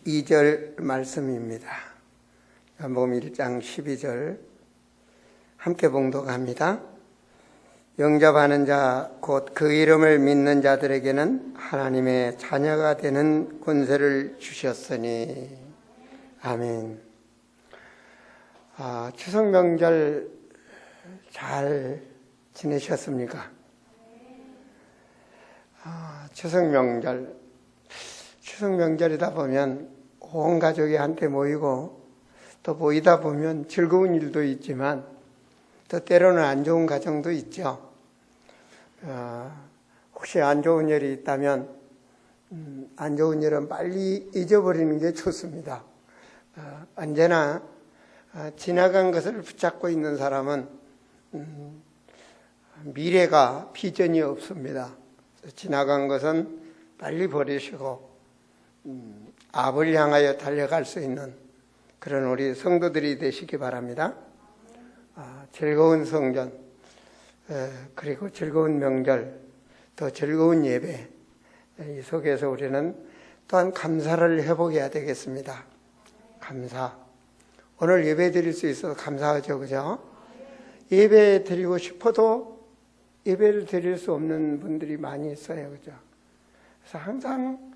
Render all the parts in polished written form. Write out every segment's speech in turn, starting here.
2절 말씀입니다. 요한복음 1장 12절 함께 봉독합니다. 영접하는 자 곧 그 이름을 믿는 자들에게는 하나님의 자녀가 되는 권세를 주셨으니 아멘. 추석 명절 잘 지내셨습니까? 추석 명절이다 보면 온 가족이 한테 모이고 또 모이다 보면 즐거운 일도 있지만 또 때로는 안 좋은 가정도 있죠. 혹시 안 좋은 일이 있다면 안 좋은 일은 빨리 잊어버리는 게 좋습니다. 언제나 지나간 것을 붙잡고 있는 사람은 미래가 비전이 없습니다. 지나간 것은 빨리 버리시고 앞을 향하여 달려갈 수 있는 그런 우리 성도들이 되시기 바랍니다. 즐거운 성전, 그리고 즐거운 명절, 또 즐거운 예배, 이 속에서 우리는 또한 감사를 회복해야 되겠습니다. 감사. 오늘 예배 드릴 수 있어서 감사하죠, 그죠? 예배 드리고 싶어도 예배를 드릴 수 없는 분들이 많이 있어요, 그죠? 그래서 항상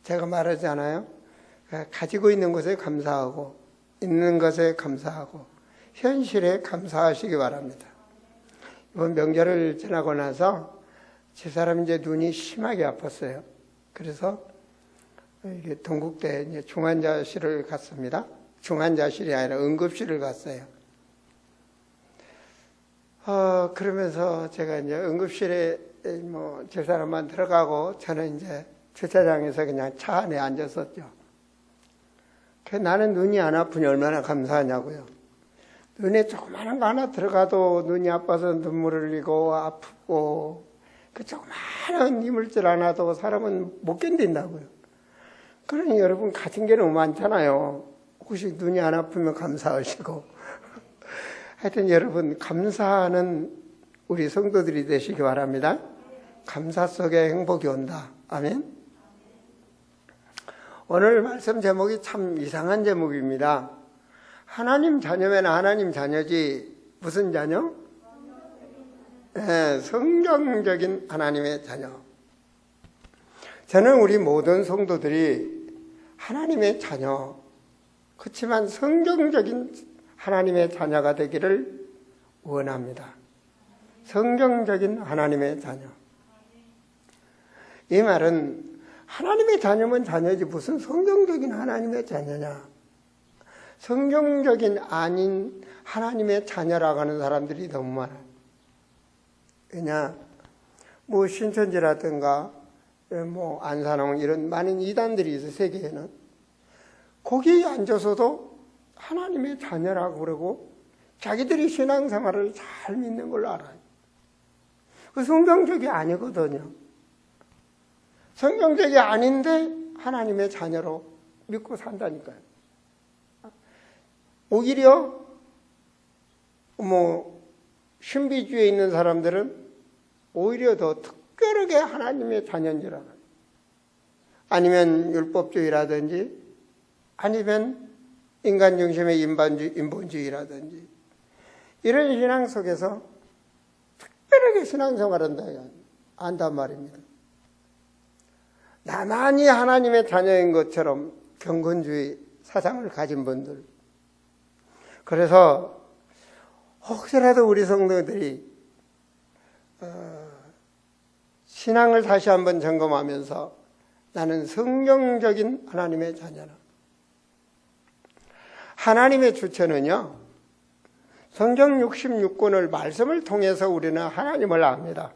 제가 말하잖아요. 가지고 있는 것에 감사하고 있는 것에 감사하고 현실에 감사하시기 바랍니다. 이번 명절을 지나고 나서 집사람이 이제 눈이 심하게 아팠어요. 그래서 이게 동국대 이제 중환자실을 갔습니다. 중환자실이 아니라 응급실을 갔어요. 그러면서 제가 이제 응급실에 집사람만 들어가고 저는 이제 주차장에서 그냥 차 안에 앉았었죠. 나는 눈이 안 아프니 얼마나 감사하냐고요. 눈에 조그마한 거 하나 들어가도 눈이 아파서 눈물을 흘리고 아프고 그 조그마한 이물질 하나도 사람은 못 견딘다고요. 그러니 여러분 가진 게 너무 많잖아요. 혹시 눈이 안 아프면 감사하시고 하여튼 여러분 감사하는 우리 성도들이 되시기 바랍니다. 감사 속에 행복이 온다. 아멘. 오늘 말씀 제목이 참 이상한 제목입니다. 하나님 자녀면 하나님 자녀지 무슨 자녀? 성경적인 하나님의 자녀. 저는 우리 모든 성도들이 하나님의 자녀, 그렇지만 성경적인 하나님의 자녀가 되기를 원합니다. 성경적인 하나님의 자녀. 이 말은 하나님의 자녀면 자녀지 무슨 성경적인 하나님의 자녀냐. 성경적인 아닌 하나님의 자녀라고 하는 사람들이 너무 많아요. 왜냐, 신천지라든가 안산홍 이런 많은 이단들이 있어요. 세계에는. 거기에 앉아서도 하나님의 자녀라고 그러고 자기들이 신앙생활을 잘 믿는 걸로 알아요. 그 성경적이 아니거든요. 성경적이 아닌데 하나님의 자녀로 믿고 산다니까요. 오히려 신비주의에 있는 사람들은 오히려 더 특별하게 하나님의 자녀인 줄 알아요. 아니면 율법주의라든지 아니면 인간 중심의 인본주의라든지 이런 신앙 속에서 특별하게 신앙생활을 한단 말입니다. 나만이 하나님의 자녀인 것처럼 경건주의 사상을 가진 분들. 그래서 혹시라도 우리 성도들이 신앙을 다시 한번 점검하면서 나는 성경적인 하나님의 자녀라. 하나님의 주체는요, 성경 66권을 말씀을 통해서 우리는 하나님을 압니다.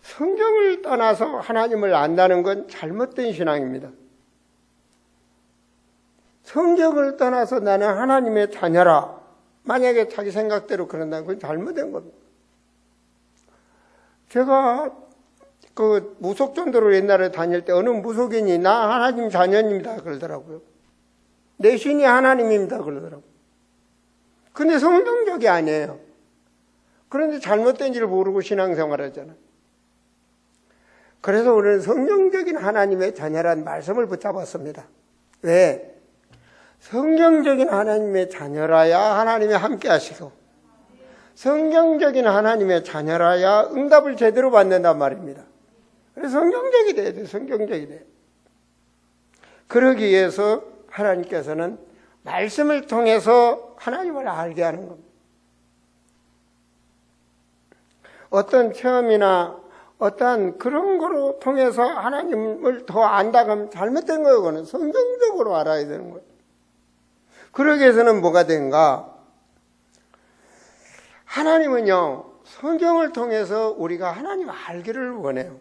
성경을 떠나서 하나님을 안다는 건 잘못된 신앙입니다. 성경을 떠나서 나는 하나님의 자녀라. 만약에 자기 생각대로 그런다면 그건 잘못된 겁니다. 제가 그 무속전도를 옛날에 다닐 때 어느 무속인이 나 하나님 자녀입니다 그러더라고요. 내 신이 하나님입니다 그러더라고요. 근데 성경적이 아니에요. 그런데 잘못된 줄 모르고 신앙생활 하잖아요. 그래서 우리는 성경적인 하나님의 자녀란 말씀을 붙잡았습니다. 왜? 성경적인 하나님의 자녀라야 하나님이 함께 하시고 성경적인 하나님의 자녀라야 응답을 제대로 받는단 말입니다. 그래서 성경적이 돼야 돼. 성경적이 돼. 그러기 위해서 하나님께서는 말씀을 통해서 하나님을 알게 하는 겁니다. 어떤 체험이나 어떠한 그런 거로 통해서 하나님을 더 안다고 하면 잘못된 거예요. 그거는 성경적으로 알아야 되는 거예요. 그러기 위해서는 뭐가 된가? 하나님은요, 성경을 통해서 우리가 하나님을 알기를 원해요.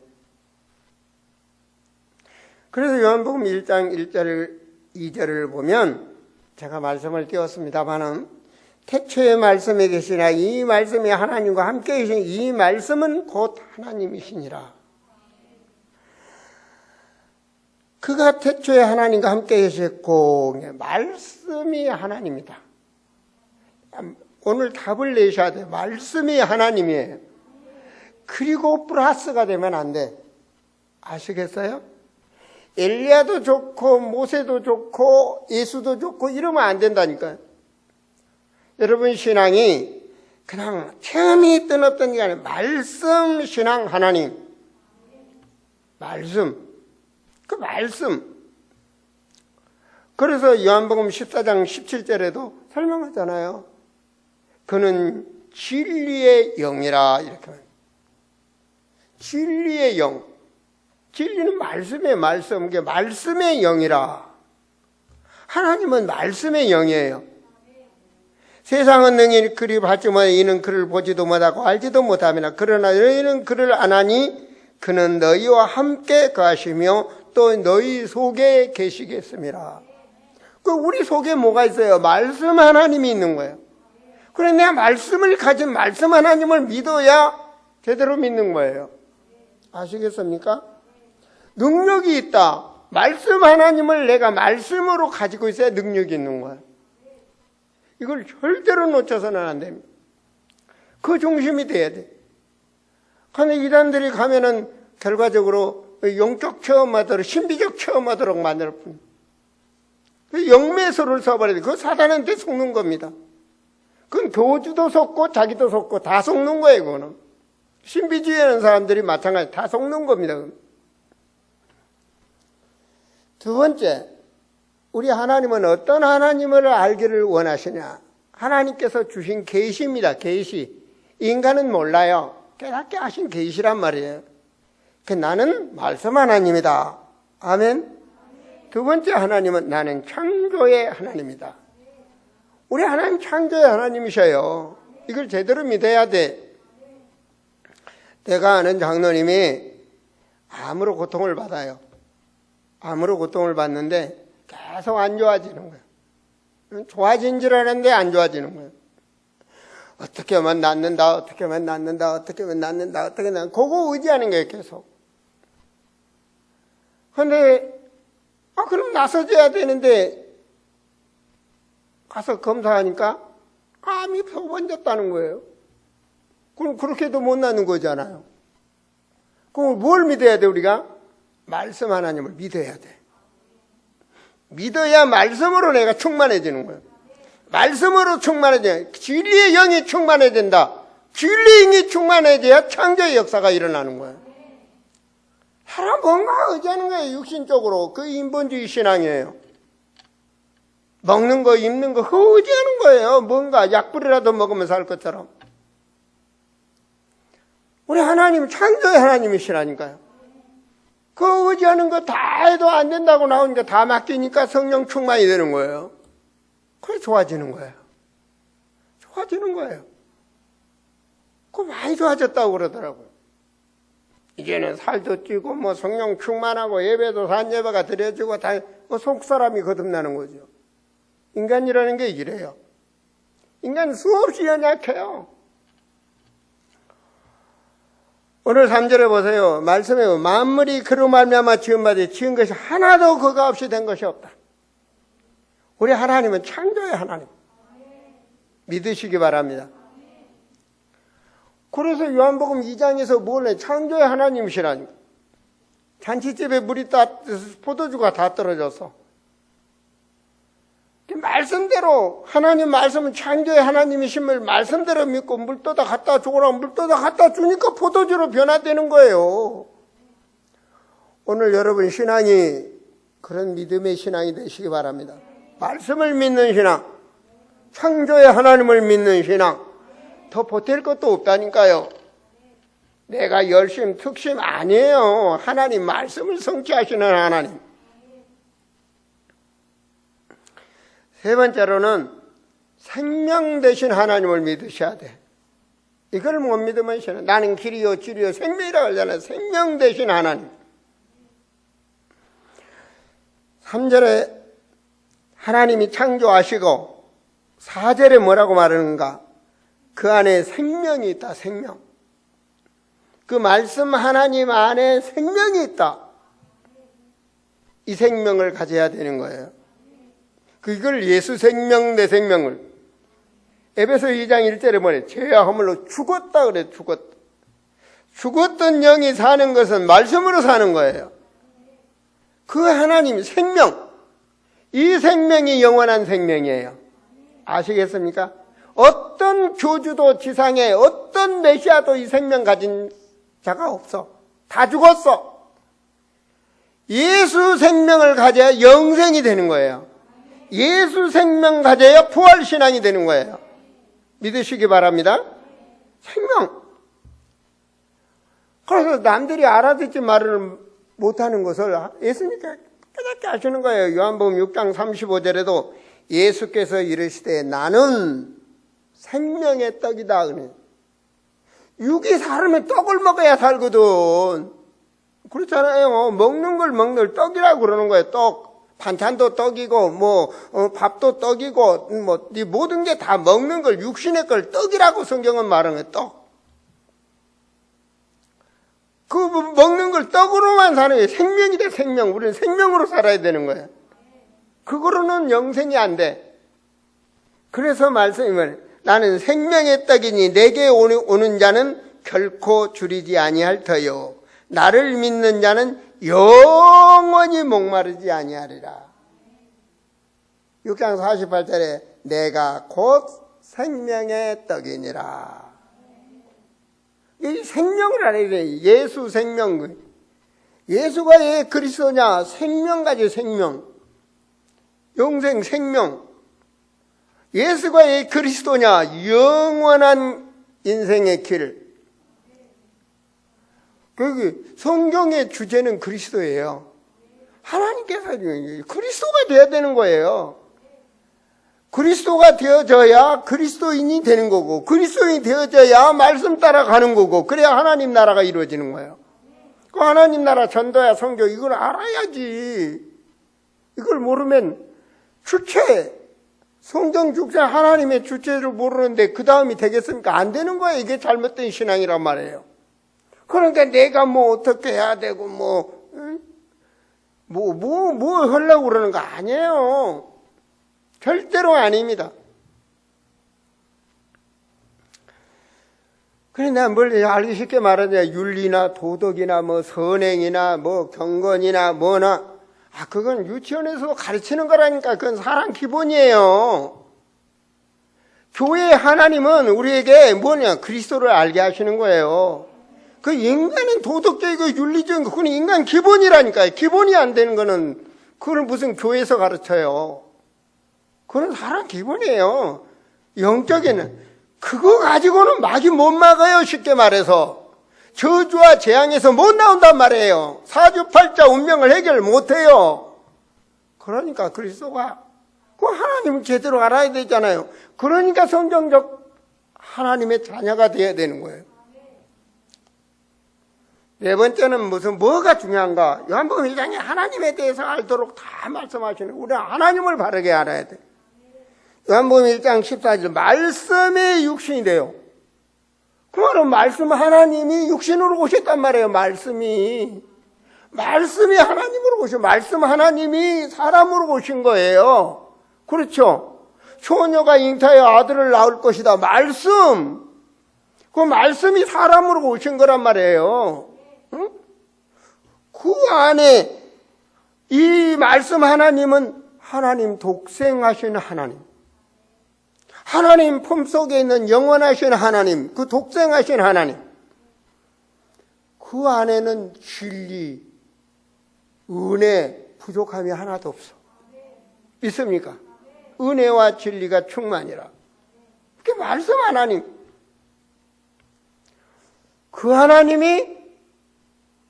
그래서 요한복음 1장 1절 2절을 보면 제가 말씀을 띄웠습니다만은 태초에 말씀에 계시나 이 말씀이 하나님과 함께 계신 이 말씀은 곧 하나님이시니라. 그가 태초에 하나님과 함께 계셨고 말씀이 하나님이다. 오늘 답을 내셔야 돼요. 말씀이 하나님이에요. 그리고 플러스가 되면 안 돼. 아시겠어요? 엘리야도 좋고 모세도 좋고 예수도 좋고 이러면 안 된다니까요. 여러분 신앙이 그냥 체험이 있든 없든 간에 말씀 신앙 하나님. 말씀. 그 말씀. 그래서 요한복음 14장 17절에도 설명하잖아요. 그는 진리의 영이라 이렇게 말합니다. 진리의 영. 진리는 말씀의 말씀. 그게 말씀의 영이라. 하나님은 말씀의 영이에요. 세상은 능히 그리 받지 못하니 이는 그를 보지도 못하고 알지도 못하며 그러나 너희는 그를 아나니 그는 너희와 함께 거하시며 또 너희 속에 계시겠습니다. 그 우리 속에 뭐가 있어요? 말씀 하나님이 있는 거예요. 그래 내가 말씀을 가진 말씀 하나님을 믿어야 제대로 믿는 거예요. 아시겠습니까? 능력이 있다. 말씀 하나님을 내가 말씀으로 가지고 있어야 능력이 있는 거예요. 이걸 절대로 놓쳐서는 안 됩니다. 그 중심이 돼야 돼. 근데 이단들이 가면은 결과적으로 영적 체험하도록 신비적 체험하도록 만들 뿐. 영매소를 써버려야 돼. 그거 사단한테 속는 겁니다. 그건 교주도 속고 자기도 속고 다 속는 거예요. 그거는. 신비주의하는 사람들이 마찬가지 다 속는 겁니다. 두 번째, 우리 하나님은 어떤 하나님을 알기를 원하시냐? 하나님께서 주신 계시입니다. 계시. 인간은 몰라요. 깨닫게 하신 계시란 말이에요. 나는 말씀 하나님이다. 아멘. 두 번째 하나님은 나는 창조의 하나님이다. 우리 하나님 창조의 하나님이셔요. 이걸 제대로 믿어야 돼. 내가 아는 장로님이 암으로 고통을 받아요. 암으로 고통을 받는데 계속 안 좋아지는 거예요. 좋아진 줄 알았는데 안 좋아지는 거예요. 어떻게 하면 낫는다, 어떻게 하면 낫는다, 어떻게 하면 낫는다, 어떻게 하면 그거 의지하는 거예요, 계속. 근데, 그럼 나서줘야 되는데, 가서 검사하니까 암이 번졌다는 거예요. 그럼 그렇게도 못 낫는 거잖아요. 그럼 뭘 믿어야 돼, 우리가? 말씀 하나님을 믿어야 돼. 믿어야 말씀으로 내가 충만해지는 거예요. 말씀으로 충만해져야 진리의 영이 충만해진다. 진리의 영이 충만해져야 창조의 역사가 일어나는 거예요. 사람 뭔가 의지하는 거예요. 육신적으로. 그 인본주의 신앙이에요. 먹는 거 입는 거 그거 의지하는 거예요. 뭔가 약불이라도 먹으면 살 것처럼. 우리 하나님은 창조의 하나님이시라니까요. 그 의지하는 거 다 해도 안 된다고 나오니까 다 맡기니까 성령 충만이 되는 거예요. 그래 좋아지는 거예요. 좋아지는 거예요. 그거 많이 좋아졌다고 그러더라고요. 이제는 살도 찌고 뭐 성령 충만하고 예배도 산예배가 드려지고 다 속사람이 거듭나는 거죠. 인간이라는 게 이래요. 인간은 수없이 연약해요. 오늘 3절에 보세요. 말씀에 만물이 그로 말미암아 지은 바되 지은 것이 하나도 그가 없이 된 것이 없다. 우리 하나님은 창조의 하나님. 믿으시기 바랍니다. 그래서 요한복음 2장에서 뭘 해? 창조의 하나님이시라니까. 잔치집에 포도주가 다 떨어져서. 말씀대로, 하나님 말씀은 창조의 하나님이심을 말씀대로 믿고 물 떠다 갖다 주거라, 물 떠다 갖다 주니까 포도주로 변화되는 거예요. 오늘 여러분 신앙이 그런 믿음의 신앙이 되시기 바랍니다. 말씀을 믿는 신앙, 창조의 하나님을 믿는 신앙, 더 보탤 것도 없다니까요. 내가 열심, 특심 아니에요. 하나님 말씀을 성취하시는 하나님. 세 번째로는 생명 되신 하나님을 믿으셔야 돼. 이걸 못 믿으면 나는 길이요 진리요 생명이라고 하잖아요. 생명 되신 하나님. 3절에 하나님이 창조하시고 4절에 뭐라고 말하는가? 그 안에 생명이 있다. 생명. 그 말씀 하나님 안에 생명이 있다. 이 생명을 가져야 되는 거예요. 그걸 예수 생명 내 생명을 에베소 2장 1절에 뭐래? 죄와 허물로 죽었다 그래. 죽었다. 죽었던 영이 사는 것은 말씀으로 사는 거예요. 그 하나님 생명, 이 생명이 영원한 생명이에요. 아시겠습니까? 어떤 교주도 지상에 어떤 메시아도 이 생명 가진 자가 없어. 다 죽었어. 예수 생명을 가져야 영생이 되는 거예요. 예수 생명 가져야 부활신앙이 되는 거예요. 믿으시기 바랍니다. 생명. 그래서 남들이 알아듣지 말을 못하는 것을 예수님께서 깨닫게 하시는 거예요. 요한복음 6장 35절에도 예수께서 이르시되 나는 생명의 떡이다. 육이 사람의 떡을 먹어야 살거든. 그렇잖아요. 먹는 걸 떡이라고 그러는 거예요. 떡. 반찬도 떡이고 밥도 떡이고 이 모든 게 다 먹는 걸 육신의 걸 떡이라고 성경은 말하는 거예요. 떡. 그 먹는 걸 떡으로만 사는 거예요. 생명이 돼. 생명. 우리는 생명으로 살아야 되는 거예요. 그거로는 영생이 안 돼. 그래서 말씀이 뭐예요? 나는 생명의 떡이니 내게 오는 자는 결코 줄이지 아니할 터요. 나를 믿는 자는 영원히 목마르지 아니하리라. 6장 48절에 내가 곧 생명의 떡이니라. 이 생명을 알아야 돼. 예수 생명. 예수가 왜 그리스도냐? 생명 가지고 생명. 영생 생명. 예수가 왜 그리스도냐? 영원한 인생의 길. 성경의 주제는 그리스도예요. 하나님께서 그리스도가 되어야 되는 거예요. 그리스도가 되어져야 그리스도인이 되는 거고, 그리스도인이 되어져야 말씀 따라가는 거고, 그래야 하나님 나라가 이루어지는 거예요. 그 하나님 나라 전도야 성교 이걸 알아야지. 이걸 모르면 성경 주체 하나님의 주체를 모르는데 그 다음이 되겠습니까? 안 되는 거예요. 이게 잘못된 신앙이란 말이에요. 그러니까 내가 어떻게 해야 되고 하려고 그러는 거 아니에요. 절대로 아닙니다. 그래, 내가 뭘 알기 쉽게 말하냐. 윤리나 도덕이나 선행이나 경건이나 그건 유치원에서도 가르치는 거라니까. 그건 사람 기본이에요. 교회의 하나님은 우리에게 그리스도를 알게 하시는 거예요. 그 인간은 도덕적이고 윤리적인 거, 그건 인간 기본이라니까요. 기본이 안 되는 거는, 그걸 무슨 교회에서 가르쳐요. 그건 사람 기본이에요. 영적인, 그거 가지고는 막이 못 막아요. 쉽게 말해서. 저주와 재앙에서 못 나온단 말이에요. 사주팔자 운명을 해결 못 해요. 그러니까 그리스도가, 그 하나님을 제대로 알아야 되잖아요. 그러니까 성경적 하나님의 자녀가 되어야 되는 거예요. 네 번째는 뭐가 중요한가? 요한복음 1장에 하나님에 대해서 알도록 다 말씀하시는 거예요. 우리가 하나님을 바르게 알아야 돼. 요한복음 1장 14절 말씀이 육신이 돼요. 그 말은 말씀 하나님이 육신으로 오셨단 말이에요. 말씀이 하나님으로 오신, 말씀 하나님이 사람으로 오신 거예요. 그렇죠? 처녀가 잉타하여 아들을 낳을 것이다. 말씀. 그 말씀이 사람으로 오신 거란 말이에요. 응? 그 안에 이 말씀 하나님은 하나님 독생하신 하나님, 하나님 품속에 있는 영원하신 하나님, 그 독생하신 하나님, 그 안에는 진리, 은혜, 부족함이 하나도 없어. 믿습니까? 은혜와 진리가 충만이라. 그게 말씀 하나님. 그 하나님이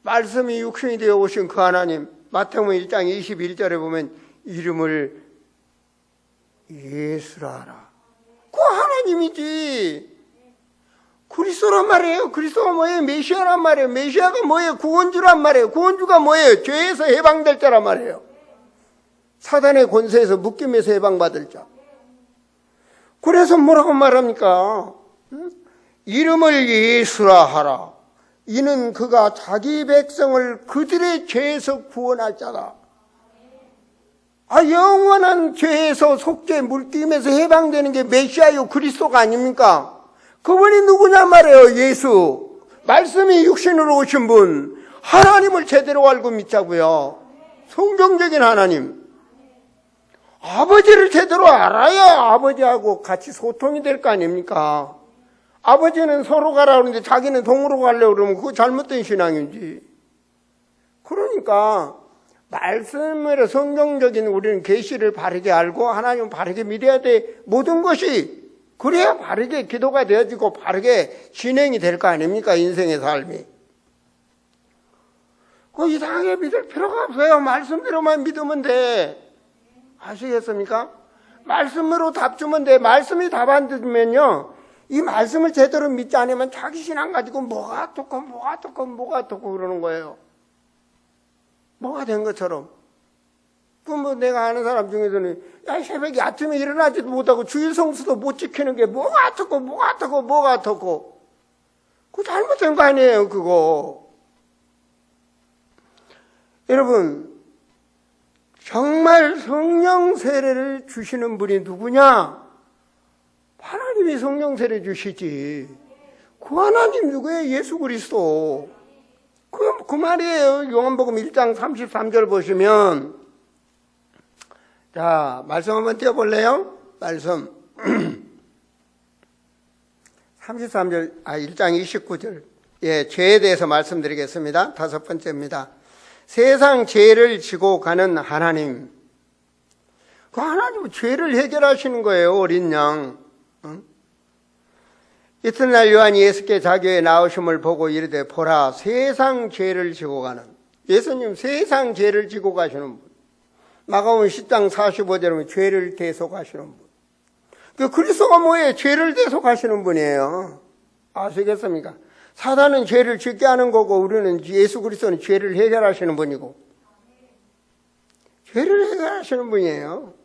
말씀이 육신이 되어 오신 그 하나님, 마태복음 1장 21절에 보면 이름을 예수라 하라. 그 하나님이지. 그리스도란 말이에요. 그리스도가 뭐예요? 메시아란 말이에요. 메시아가 뭐예요? 구원주란 말이에요. 구원주가 뭐예요? 죄에서 해방될 자란 말이에요. 사단의 권세에서 묶임에서 해방받을 자. 그래서 뭐라고 말합니까? 이름을 예수라 하라. 이는 그가 자기 백성을 그들의 죄에서 구원할 자다. 영원한 죄에서 속죄 물김에서 해방되는 게 메시아요 그리스도가 아닙니까? 그분이 누구냐 말이에요. 예수. 말씀이 육신으로 오신 분. 하나님을 제대로 알고 믿자고요. 성경적인 하나님. 아버지를 제대로 알아야 아버지하고 같이 소통이 될 거 아닙니까? 아버지는 서로 가라 그러는데 자기는 동으로 가려고 그러면 그거 잘못된 신앙이지. 그러니까 말씀으로 성경적인 우리는 계시를 바르게 알고 하나님을 바르게 믿어야 돼. 모든 것이 그래야 바르게 기도가 되어지고 바르게 진행이 될 거 아닙니까? 인생의 삶이. 그 이상하게 믿을 필요가 없어요. 말씀대로만 믿으면 돼. 아시겠습니까? 말씀으로 답 주면 돼. 말씀이 답 안 주면요, 이 말씀을 제대로 믿지 않으면 자기 신앙 가지고 뭐가 어떻고 그러는 거예요. 뭐가 된 것처럼. 뭐 내가 아는 사람 중에서는 새벽에 아침에 일어나지도 못하고 주일 성수도 못 지키는 게 뭐가 어떻고 그거 잘못된 거 아니에요 그거. 여러분, 정말 성령 세례를 주시는 분이 누구냐? 하나님이 성령 세례 주시지. 그 하나님 누구예요? 예수 그리스도. 그 말이에요. 요한복음 1장 33절 보시면, 자, 말씀 한번 띄워볼래요? 말씀. 33절, 1장 29절. 예, 죄에 대해서 말씀드리겠습니다. 다섯 번째입니다. 세상 죄를 지고 가는 하나님. 그 하나님은 죄를 해결하시는 거예요, 어린 양. 이튿날 요한이 예수께 자기의 나오심을 보고 이르되 보라 세상 죄를 지고 가는, 예수님 세상 죄를 지고 가시는 분. 마가복음 10장 45절에 보면 죄를 대속하시는 분. 그 그리스도가 뭐예요? 죄를 대속하시는 분이에요. 아시겠습니까? 사단은 죄를 짓게 하는 거고 우리는 예수 그리스도는 죄를 해결하시는 분이고, 죄를 해결하시는 분이에요.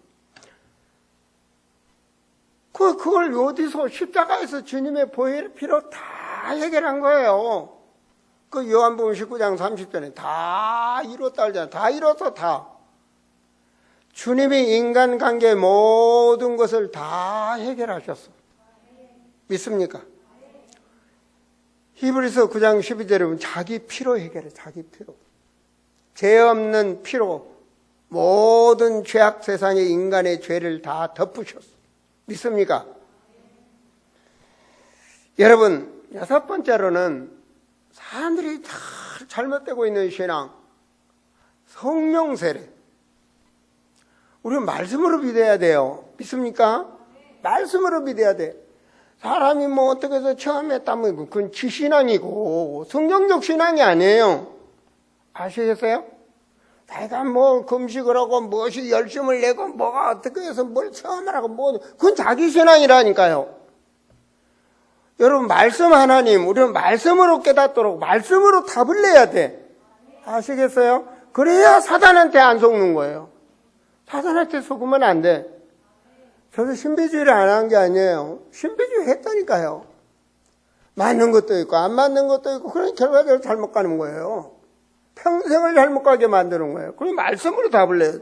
그걸 어디서 십자가에서 주님의 보혈 피로 다 해결한 거예요. 그 요한복음 19장 30절에 다 이뤘다 그러잖아요. 다 이뤘어 다. 주님이 인간관계 모든 것을 다 해결하셨어. 믿습니까? 히브리서 9장 12절에 보면 자기 피로 해결해. 자기 피로. 죄 없는 피로 모든 죄악 세상의 인간의 죄를 다 덮으셨어. 믿습니까? 여러분, 여섯 번째로는 사람들이 다 잘못되고 있는 신앙, 성령 세례. 우리는 말씀으로 믿어야 돼요. 믿습니까? 말씀으로 믿어야 돼. 사람이 뭐 어떻게 해서 처음에 했다면 그건 지신앙이고 성경적 신앙이 아니에요. 아시겠어요? 내가 뭐 금식을 하고 무엇이 열심을 내고 뭐가 어떻게 해서 뭘 체험을 하고 뭐 그건 자기 신앙이라니까요. 여러분, 말씀 하나님, 우리는 말씀으로 깨닫도록 말씀으로 답을 내야 돼. 아시겠어요? 그래야 사단한테 안 속는 거예요. 사단한테 속으면 안 돼. 저도 신비주의를 안 한 게 아니에요. 신비주의 했다니까요. 맞는 것도 있고 안 맞는 것도 있고, 그런 결과적으로 잘못 가는 거예요. 평생을 잘못 가게 만드는 거예요. 그럼 말씀으로 답을 내요.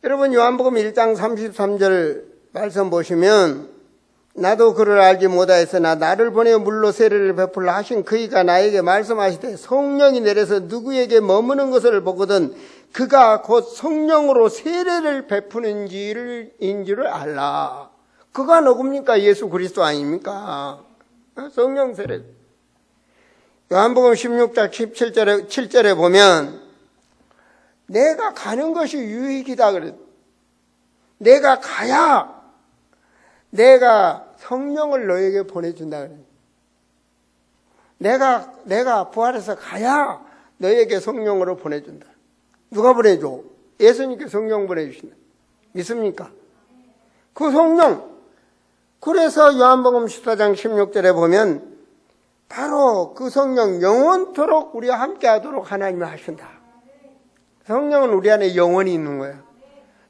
여러분, 요한복음 1장 33절 말씀 보시면 나도 그를 알지 못하였으나 나를 보내 물로 세례를 베풀라 하신 그이가 나에게 말씀하시되 성령이 내려서 누구에게 머무는 것을 보거든 그가 곧 성령으로 세례를 베푸는 인지를 알라. 그가 누굽니까? 예수 그리스도 아닙니까? 성령 세례. 요한복음 16장 7절에 보면 내가 가는 것이 유익이다 그랬. 내가 가야 내가 성령을 너에게 보내준다 그래. 내가 부활해서 가야 너에게 성령으로 보내준다. 누가 보내줘? 예수님께 성령 보내주신다. 믿습니까? 그 성령. 그래서 요한복음 14장 16절에 보면 바로 그 성령 영원토록 우리와 함께 하도록 하나님이 하신다. 성령은 우리 안에 영원히 있는 거야.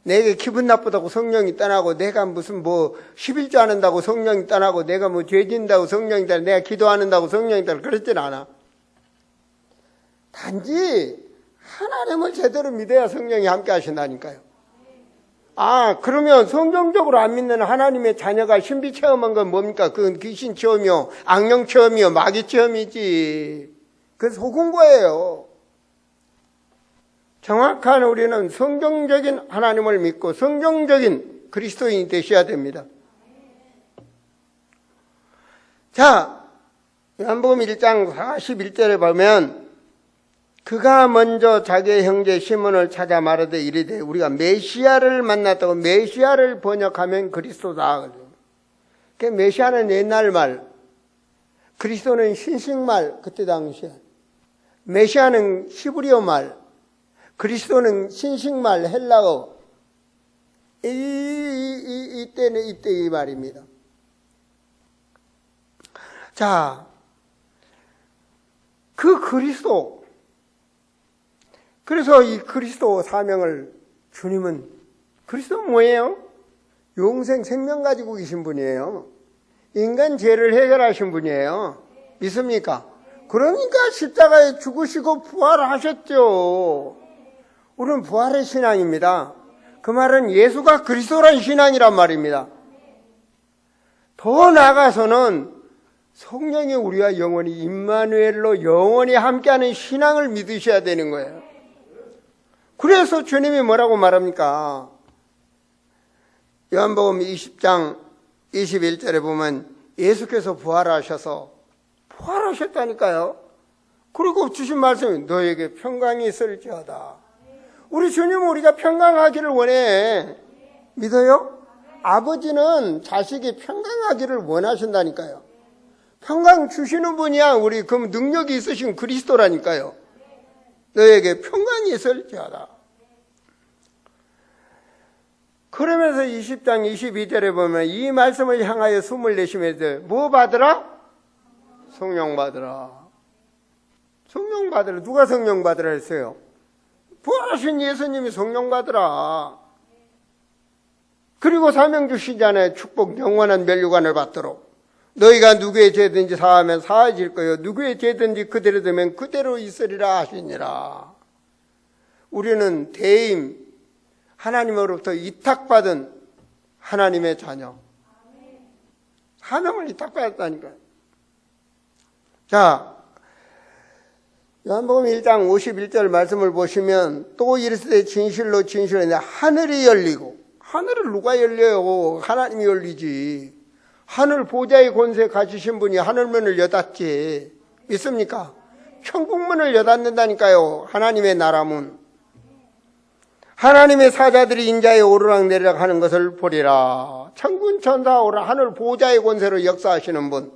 내게 기분 나쁘다고 성령이 떠나고 내가 무슨 11조 안 한다고 성령이 떠나고 내가 죄 진다고 성령이 떠나고 내가 기도하는다고 성령이 떠나고 그렇진 않아. 단지 하나님을 제대로 믿어야 성령이 함께 하신다니까요. 그러면 성경적으로 안 믿는 하나님의 자녀가 신비 체험한 건 뭡니까? 그건 귀신 체험이요, 악령 체험이요, 마귀 체험이지. 그건 속은 거예요. 정확한 우리는 성경적인 하나님을 믿고 성경적인 그리스도인이 되셔야 됩니다. 자, 요한복음 1장 41절에 보면 그가 먼저 자기의 형제 시몬을 찾아 말하되 이르되 우리가 메시아를 만났다고. 메시아를 번역하면 그리스도다. 그 메시아는 옛날 말, 그리스도는 신식말. 그때 당시에 메시아는 히브리어 말, 그리스도는 신식말 헬라어. 이때는 이때 이 말입니다. 자, 그 그리스도. 그래서 이 그리스도 사명을 주님은, 그리스도는 뭐예요? 영생 생명 가지고 계신 분이에요. 인간 죄를 해결하신 분이에요. 믿습니까? 그러니까 십자가에 죽으시고 부활하셨죠. 우리는 부활의 신앙입니다. 그 말은 예수가 그리스도란 신앙이란 말입니다. 더 나아가서는 성령이 우리와 영원히 임마누엘로 영원히 함께하는 신앙을 믿으셔야 되는 거예요. 그래서 주님이 뭐라고 말합니까? 요한복음 20장 21절에 보면 예수께서 부활하셨다니까요. 그리고 주신 말씀이 너에게 평강이 있을지어다. 우리 주님은 우리가 평강하기를 원해. 믿어요? 아버지는 자식이 평강하기를 원하신다니까요. 평강 주시는 분이야. 우리 그럼 능력이 있으신 그리스도라니까요. 너에게 평강이 있을지어다. 그러면서 20장 22절에 보면 이 말씀을 향하여 숨을 내쉬면서 뭐 받으라? 성령 받으라. 성령 받으라. 누가 성령 받으라 했어요? 부활하신 예수님이 성령 받으라. 그리고 사명 주시잖아요. 축복 영원한 멸류관을 받도록. 너희가 누구의 죄든지 사하면 사해질 거요. 누구의 죄든지 그대로 되면 그대로 있으리라 하시니라. 우리는 대임 하나님으로부터 위탁받은 하나님의 자녀. 사명을 위탁받았다니까요. 자, 요한복음 1장 51절 말씀을 보시면 또 이르시되 진실로 진실로 하늘이 열리고. 하늘을 누가 열려요? 하나님이 열리지. 하늘 보좌의 권세 가지신 분이 하늘문을 여닫지. 믿습니까? 천국문을 여닫는다니까요. 하나님의 나라문. 하나님의 사자들이 인자에 오르락 내리락 하는 것을 보리라. 천군 천사 오라. 하늘 보좌의 권세로 역사하시는 분.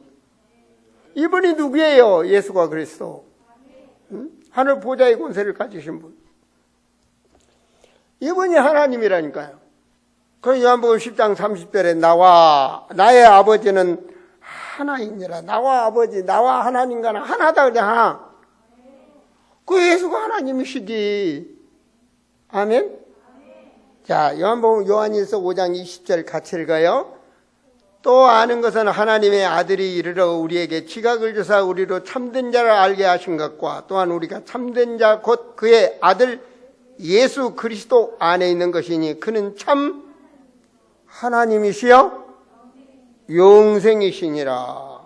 이분이 누구예요? 예수가 그리스도. 하늘 보좌의 권세를 가지신 분. 이분이 하나님이라니까요. 그 요한복음 10장 30절에 나의 아버지는 하나이니라. 나와 아버지, 나와 하나님과는 하나다. 그냥 그 예수가 하나님이시지. 아멘. 자, 요한일서 5장 20절 같이 읽어요. 또 아는 것은 하나님의 아들이 이르러 우리에게 지각을 주사 우리로 참된 자를 알게 하신 것과 또한 우리가 참된 자 곧 그의 아들 예수 그리스도 안에 있는 것이니 그는 참 하나님이시여 영생이시니라.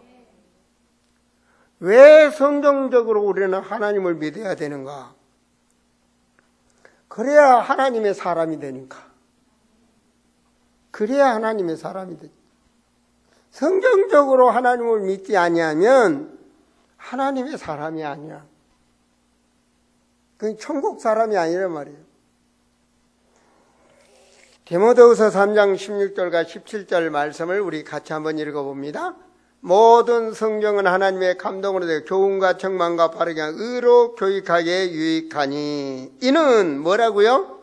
왜 성경적으로 우리는 하나님을 믿어야 되는가? 그래야 하나님의 사람이 되니까. 그래야 하나님의 사람이 되지. 성경적으로 하나님을 믿지 아니하면 하나님의 사람이 아니야. 그 천국 사람이 아니란 말이에요. 디모데후서 3장 16절과 17절 말씀을 우리 같이 한번 읽어봅니다. 모든 성경은 하나님의 감동으로 되어 교훈과 책망과 바르게 의로 교육하게 유익하니 이는 뭐라고요?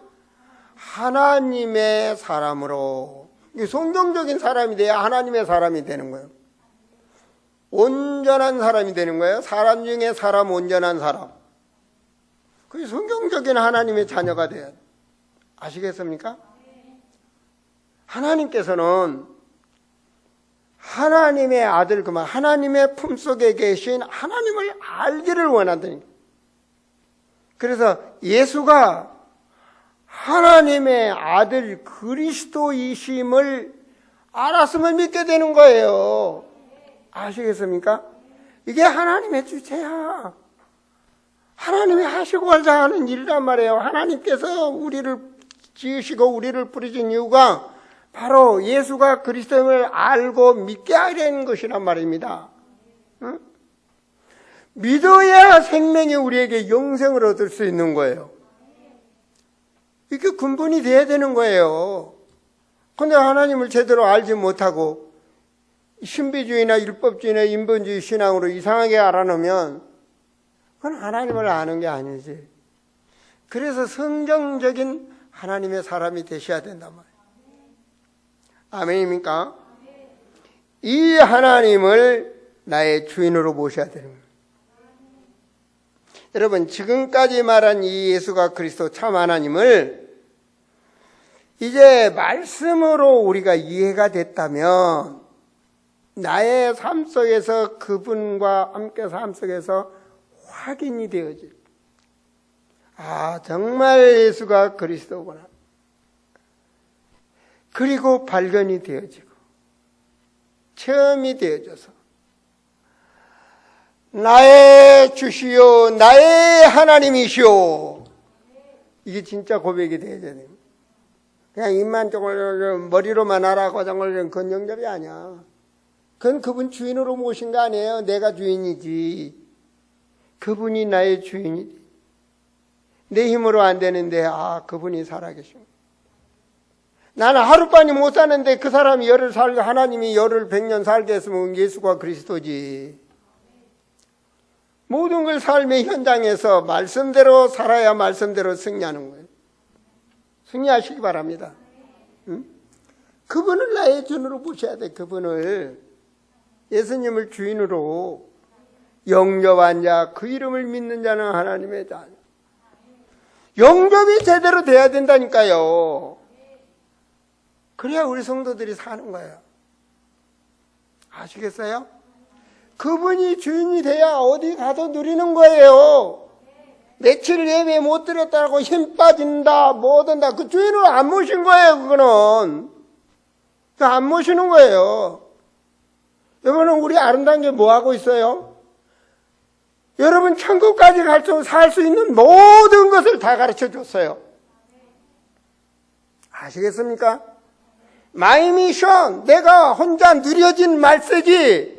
하나님의 사람으로. 성경적인 사람이 돼야 하나님의 사람이 되는 거예요. 온전한 사람이 되는 거예요. 사람 중에 사람, 온전한 사람. 그게 성경적인 하나님의 자녀가 돼야 돼요. 아시겠습니까? 하나님께서는 하나님의 아들, 그만 하나님의 품속에 계신 하나님을 알기를 원하더니, 그래서 예수가 하나님의 아들 그리스도이심을 알았으면 믿게 되는 거예요. 아시겠습니까? 이게 하나님의 주체야. 하나님이 하시고 하자 하는 일이란 말이에요. 하나님께서 우리를 지으시고 우리를 부르신 이유가 바로 예수가 그리스도임을 알고 믿게 하려는 것이란 말입니다. 응? 믿어야 생명이 우리에게 영생을 얻을 수 있는 거예요. 이게 근본이 돼야 되는 거예요. 그런데 하나님을 제대로 알지 못하고 신비주의나 율법주의나 인본주의 신앙으로 이상하게 알아놓으면 그건 하나님을 아는 게 아니지. 그래서 성경적인 하나님의 사람이 되셔야 된단 말이에요. 아멘입니까? 이 하나님을 나의 주인으로 모셔야 되는 거예요. 여러분, 지금까지 말한 이 예수가 그리스도 참 하나님을 이제 말씀으로 우리가 이해가 됐다면 나의 삶 속에서 그분과 함께 삶 속에서 확인이 되어질. 아, 정말 예수가 그리스도구나. 그리고 발견이 되어지고 체험이 되어져서 나의 주시오, 나의 하나님이시오. 이게 진짜 고백이 되어야 됩니다. 그냥 입만 조금 머리로만 하라고 정말 그건 영접이 아니야. 그건 그분 주인으로 모신 거 아니에요. 내가 주인이지. 그분이 나의 주인이지. 내 힘으로 안 되는데 그분이 살아계십니다. 나는 하룻밤이 못 사는데 그 사람이 열을 살고 하나님이 열을 100년 살게 했으면 예수가 그리스도지. 모든 걸 삶의 현장에서 말씀대로 살아야 말씀대로 승리하는 거예요. 승리하시기 바랍니다. 응? 그분을 나의 주인으로 모셔야 돼. 그분을, 예수님을 주인으로 영접한 자, 그 이름을 믿는 자는 하나님의 자녀. 영접이 제대로 돼야 된다니까요. 그래야 우리 성도들이 사는 거예요. 아시겠어요? 그분이 주인이 돼야 어디 가도 누리는 거예요. 며칠 예배 못 드렸다고 힘 빠진다, 못 온다. 그 주인을 안 모신 거예요, 그거는. 안 모시는 거예요. 여러분은 우리 아름다운 게 뭐 하고 있어요? 여러분 천국까지 살 수 있는 모든 것을 다 가르쳐 줬어요. 아시겠습니까? 마이 미션, 내가 혼자 누려진 메시지.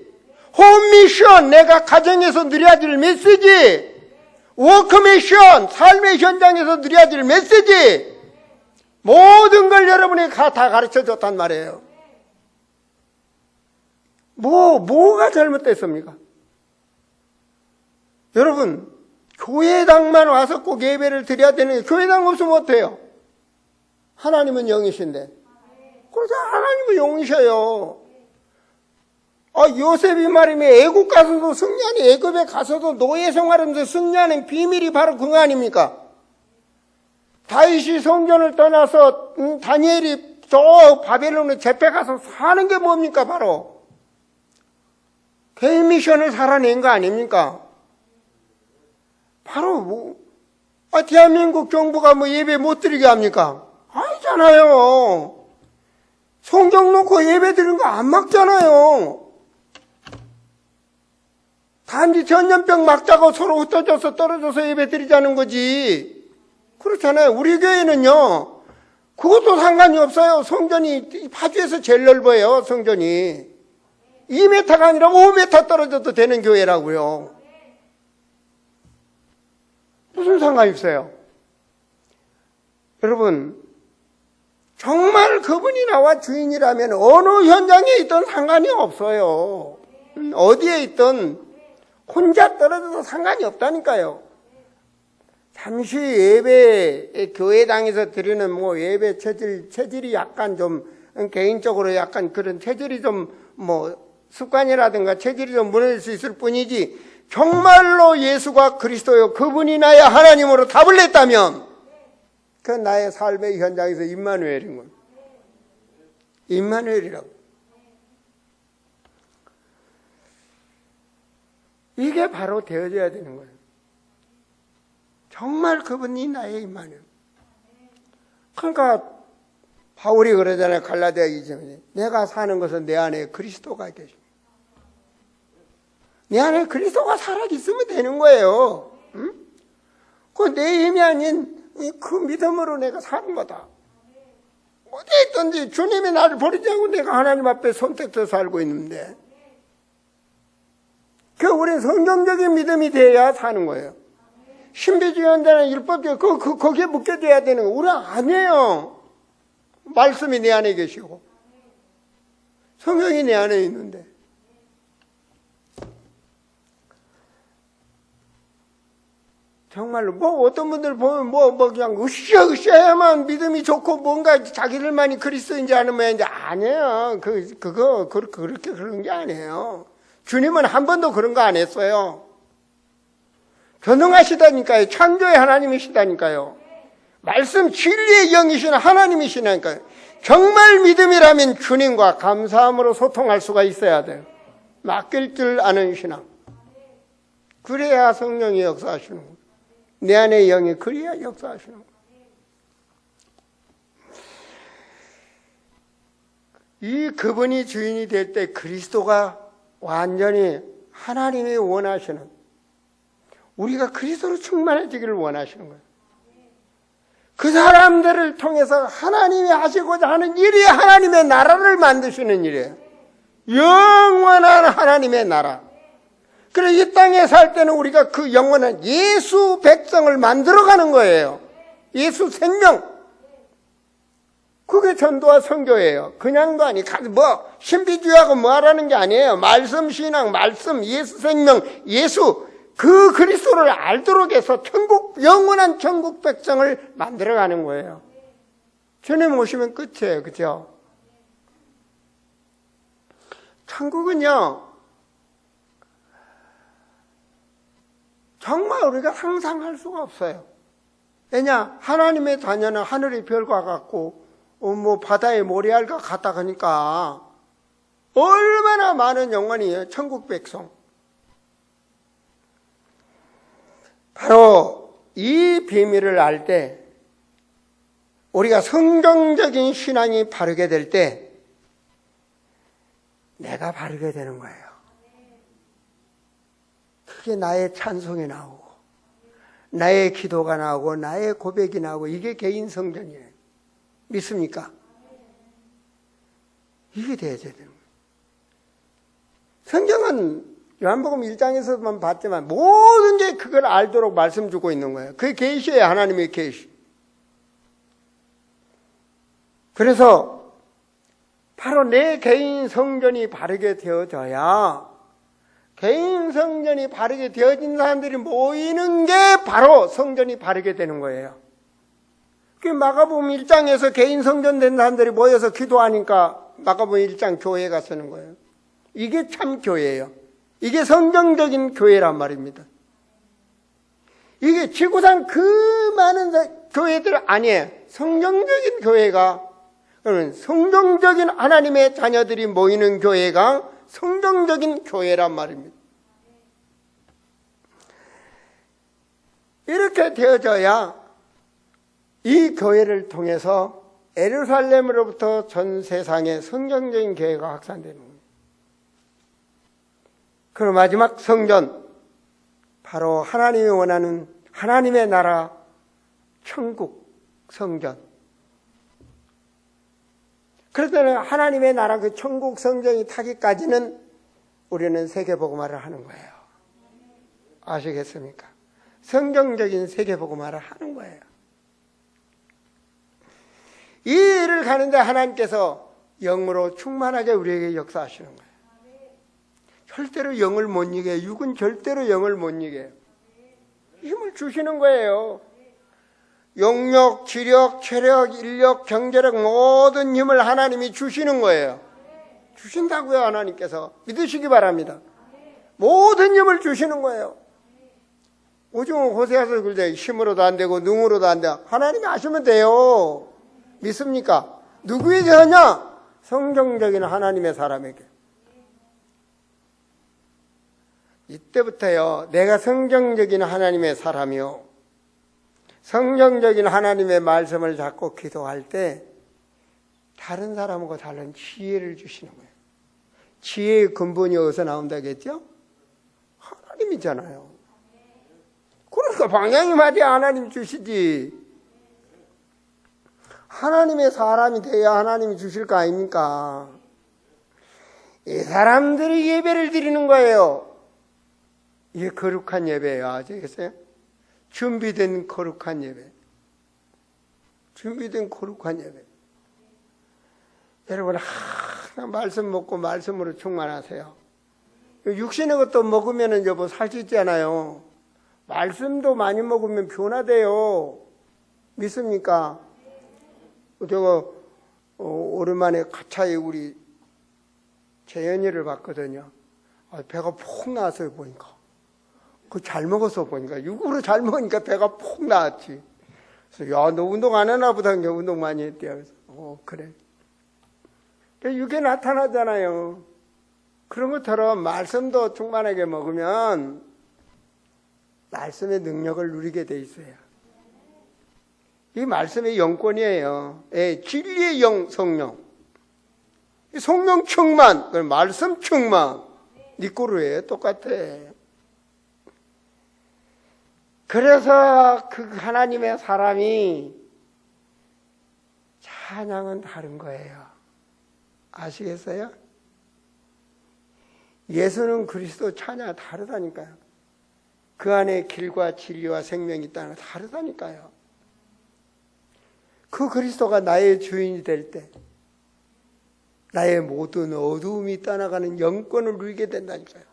홈 미션, 내가 가정에서 누려질 메시지. 워크 미션, 삶의 현장에서 누려질 메시지. 모든 걸 여러분이 다 가르쳐 줬단 말이에요. 뭐가 잘못됐습니까? 여러분, 교회당만 와서 꼭 예배를 드려야 되는 게, 교회당 없으면 어때요? 하나님은 영이신데. 그래서 하나님은 영이셔요. 요셉이 말이면 애국 가서도 승리하니, 애굽에 가서도 노예 생활하면서 승리하는 비밀이 바로 그거 아닙니까? 다윗이 성전을 떠나서 다니엘이 저 바벨론에 재패 가서 사는 게 뭡니까? 바로 개인 미션을 살아낸 거 아닙니까? 바로 대한민국 정부가 예배 못 드리게 합니까? 아니잖아요. 성경 놓고 예배 드리는 거 안 막잖아요. 단지 전염병 막자고 서로 흩어져서 떨어져서 예배 드리자는 거지. 그렇잖아요. 우리 교회는요, 그것도 상관이 없어요. 성전이 파주에서 제일 넓어요, 성전이. 2m가 아니라 5m 떨어져도 되는 교회라고요. 무슨 상관이 있어요? 여러분, 정말 그분이 나와 주인이라면 어느 현장에 있든 상관이 없어요. 어디에 있든 혼자 떨어져도 상관이 없다니까요. 잠시 예배, 교회당에서 드리는 예배 체질이 약간 좀, 개인적으로 약간 그런 체질이 좀 습관이라든가 체질이 좀 무너질 수 있을 뿐이지, 정말로 예수가 그리스도요, 그분이 나의 하나님으로 답을 냈다면, 그 나의 삶의 현장에서 임마누엘인 거예요. 임마누엘이라고. 이게 바로 되어져야 되는 거예요. 정말 그분이 나의 임마누엘. 그러니까 바울이 그러잖아요. 갈라디아 2장에. 내가 사는 것은 내 안에 그리스도가 계십니다. 내 안에 그리스도가 살아있으면 되는 거예요. 응? 그 내 힘이 아닌 그 믿음으로 내가 사는 거다. 어디에 있든지 주님이 나를 버리지 않고 내가 하나님 앞에 선택해서 살고 있는데, 우리는 성경적인 믿음이 돼야 사는 거예요. 신비주의자는 율법주의, 거기에 묶여져야 되는 거. 우리는 아니에요. 말씀이 내 안에 계시고, 성경이 내 안에 있는데. 정말로, 어떤 분들 보면, 그냥, 으쌰야만 믿음이 좋고, 뭔가 자기들만이 그리스도인지 아는 모양인지, 아니에요. 그렇게 그런 게 아니에요. 주님은 한 번도 그런 거 안 했어요. 전능하시다니까요. 창조의 하나님이시다니까요. 말씀 진리의 영이신 하나님이시라니까요. 정말 믿음이라면 주님과 감사함으로 소통할 수가 있어야 돼요. 맡길 줄 아는 신앙. 그래야 성령이 역사하시는 거예요. 내 안의 영이 그래야 역사하시는 거예요. 이 그분이 주인이 될 때 그리스도가 완전히 하나님이 원하시는, 우리가 그리스도로 충만해지기를 원하시는 거예요. 그 사람들을 통해서 하나님이 하시고자 하는 일이 하나님의 나라를 만드시는 일이에요. 영원한 하나님의 나라. 그래, 이 땅에 살 때는 우리가 그 영원한 예수 백성을 만들어가는 거예요. 예수 생명. 그게 전도와 선교예요. 그냥도 아니, 신비주의하고 하라는 게 아니에요. 말씀 신앙, 말씀, 예수 생명, 예수, 그 그리스도를 알도록 해서 영원한 천국 백성을 만들어가는 거예요. 주님 오시면 끝이에요. 그죠? 천국은요, 정말 우리가 상상할 수가 없어요. 왜냐? 하나님의 자녀는 하늘의 별과 같고, 바다의 모래알과 같다 하니까, 얼마나 많은 영혼이에요. 천국 백성. 바로 이 비밀을 알 때, 우리가 성경적인 신앙이 바르게 될 때, 내가 바르게 되는 거예요. 그게 나의 찬송이 나오고, 나의 기도가 나오고, 나의 고백이 나오고, 이게 개인 성전이에요. 믿습니까? 이게 되어야 되는 거예요. 성경은 요한복음 1장에서만 봤지만 모든 게 그걸 알도록 말씀 주고 있는 거예요. 그게 계시예요. 하나님의 계시. 그래서 바로 내 개인 성전이 바르게 되어져야, 개인 성전이 바르게 되어진 사람들이 모이는 게 바로 성전이 바르게 되는 거예요. 그 마가복음 1장에서 개인 성전 된 사람들이 모여서 기도하니까 마가복음 1장 교회가 서는 거예요. 이게 참 교회예요. 이게 성경적인 교회란 말입니다. 이게 지구상 그 많은 교회들 아니에요. 성경적인 교회가, 그러면 성경적인 하나님의 자녀들이 모이는 교회가 성경적인 교회란 말입니다. 이렇게 되어져야 이 교회를 통해서 예루살렘으로부터 전 세상에 성경적인 교회가 확산되는 거예요. 그리고 마지막 성전, 바로 하나님이 원하는 하나님의 나라 천국 성전. 그래서 하나님의 나라 그 천국 성전이 타기까지는 우리는 세계복음화를 하는 거예요. 아시겠습니까? 성경적인 세계복음화를 하는 거예요. 이 일을 가는데 하나님께서 영으로 충만하게 우리에게 역사하시는 거예요. 절대로 영을 못 이겨요. 육은 절대로 영을 못 이겨요. 힘을 주시는 거예요. 용력, 지력, 체력, 인력, 경제력 모든 힘을 하나님이 주시는 거예요. 주신다고요. 하나님께서 믿으시기 바랍니다. 모든 힘을 주시는 거예요. 오죽은 호세아서 그럴 힘으로도 안 되고 능으로도 안 돼. 하나님이 하시면 돼요. 믿습니까? 누구에게 하냐? 성경적인 하나님의 사람에게. 이때부터요, 내가 성경적인 하나님의 사람이요, 성경적인 하나님의 말씀을 잡고 기도할 때 다른 사람하고 다른 지혜를 주시는 거예요. 지혜의 근본이 어디서 나온다겠죠? 하나님이잖아요. 그러니까 방향이 맞아야 하나님 주시지. 하나님의 사람이 돼야 하나님이 주실 거 아닙니까? 이 사람들이 예배를 드리는 거예요. 이게 거룩한 예배예요. 아시겠어요? 준비된 거룩한 예배. 준비된 거룩한 예배. 여러분, 항상 말씀 먹고 말씀으로 충만하세요. 육신의 것도 먹으면 여보 살찌잖아요. 말씀도 많이 먹으면 변화돼요. 믿습니까? 제가 오랜만에 가차에 우리 재현이를 봤거든요. 배가 폭 나왔어요, 보니까. 그 잘 먹어서 보니까, 육으로 잘 먹으니까 배가 폭 나왔지. 그래서, 야, 너 운동 안 하나 보다. 운동 많이 했대요. 그래서, 그래. 육에 나타나잖아요. 그런 것처럼 말씀도 충만하게 먹으면 말씀의 능력을 누리게 돼 있어요. 이 말씀의 영권이에요. 예, 진리의 영, 성령. 성령 충만, 말씀 충만. 니꼬르예요. 똑같아. 그래서 그 하나님의 사람이 찬양은 다른 거예요. 아시겠어요? 예수는 그리스도 찬양 다르다니까요. 그 안에 길과 진리와 생명이 있다는 거 다르다니까요. 그 그리스도가 나의 주인이 될 때 나의 모든 어두움이 떠나가는 영권을 누리게 된다니까요.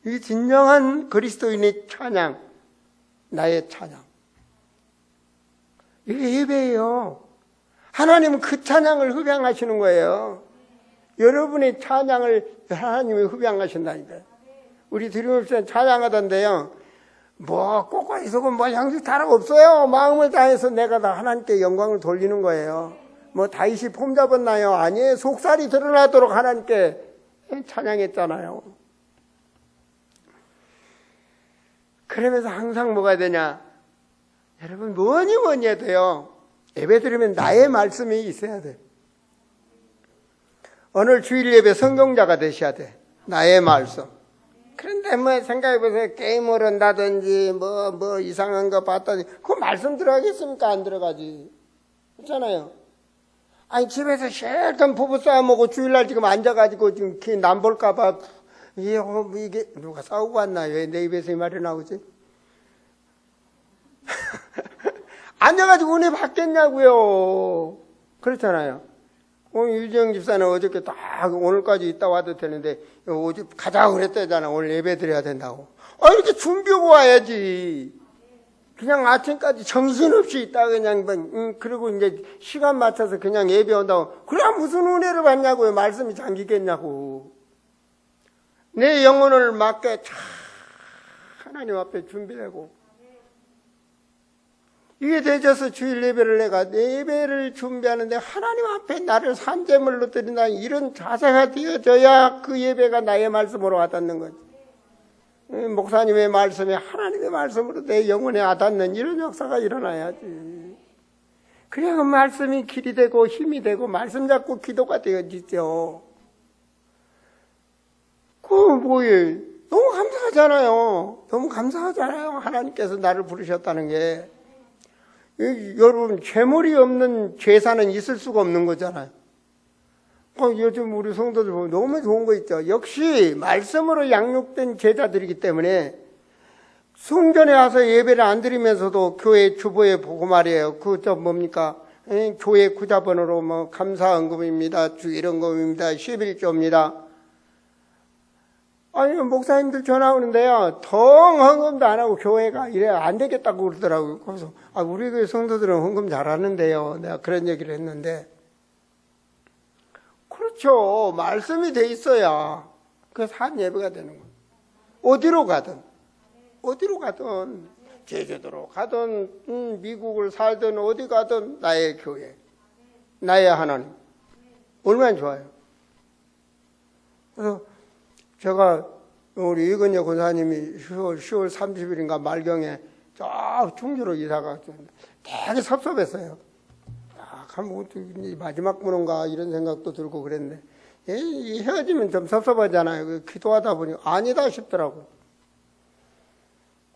이 진정한 그리스도인의 찬양, 나의 찬양. 이게 예배예요. 하나님은 그 찬양을 흡양하시는 거예요. 여러분의 찬양을 하나님이 흡양하신다니까요. 우리 드림업스는 찬양하던데요. 뭐 꼭꼭 있어고 뭐 양식 다름 없어요. 마음을 다해서 내가 다 하나님께 영광을 돌리는 거예요. 뭐 다윗이 폼 잡았나요? 아니에요. 속살이 드러나도록 하나님께 찬양했잖아요. 그러면서 항상 뭐가 되냐? 여러분 뭐니 해도요. 예배 드리면 나의 말씀이 있어야 돼. 오늘 주일 예배 성경자가 되셔야 돼. 나의 말씀. 그런데 뭐 생각해보세요. 게임을 한다든지 뭐 이상한 거 봤다든지 그 말씀 들어가겠습니까? 안 들어가지. 그렇잖아요. 아니 집에서 실컷 부부싸움하고 주일날 지금 앉아가지고 지금 남 볼까봐 이게 누가 싸우고 왔나요? 왜 내 입에서 이 말이 나오지? 앉아가지고 은혜 받겠냐고요. 그렇잖아요. 유지영 집사는 어저께 딱 오늘까지 있다 와도 되는데 어제 가자 그랬다잖아. 오늘 예배 드려야 된다고. 이렇게 준비하고 와야지. 그냥 아침까지 정신없이 있다 그냥 그리고 이제 시간 맞춰서 그냥 예배 온다고. 그래야 무슨 은혜를 받냐고요. 말씀이 잠기겠냐고. 내 영혼을 맡겨 하나님 앞에 준비하고. 이게 되져서 주일 예배를 내가 예배를 준비하는데 하나님 앞에 나를 산제물로 드린다 이런 자세가 되어져야 그 예배가 나의 말씀으로 와닿는 거지. 목사님의 말씀이 하나님의 말씀으로 내 영혼에 와닿는 이런 역사가 일어나야지. 그래야 그 말씀이 길이 되고 힘이 되고 말씀 잡고 기도가 되어지죠. 그 뭐예요? 너무 감사하잖아요. 너무 감사하잖아요. 하나님께서 나를 부르셨다는 게. 여러분, 재물이 없는 제사는 있을 수가 없는 거잖아요. 요즘 우리 성도들 보면 너무 좋은 거 있죠. 역시 말씀으로 양육된 제자들이기 때문에 성전에 와서 예배를 안 드리면서도 교회 주보에 보고 말이에요. 뭡니까? 교회 구자번호로 뭐 감사헌금입니다. 주일헌금입니다. 11조입니다. 아니, 목사님들 전화 오는데요. 덩 헌금도 안 하고 교회가 이래 안 되겠다고 그러더라고요. 그래서, 우리 교회 성도들은 헌금 잘하는데요. 내가 그런 얘기를 했는데. 그렇죠. 말씀이 돼 있어야 그래서 한 예배가 되는 거예요. 어디로 가든, 제주도로 가든, 미국을 살든 어디 가든 나의 교회, 나의 하나님. 얼마나 좋아요. 그래서 제가 우리 이근여 권사님이 10월 30일인가 말경에 저 충주로 이사가 되게 섭섭했어요. 가면 마지막 문인가 이런 생각도 들고 그랬는데 헤어지면 좀 섭섭하잖아요. 기도하다 보니 아니다 싶더라고요.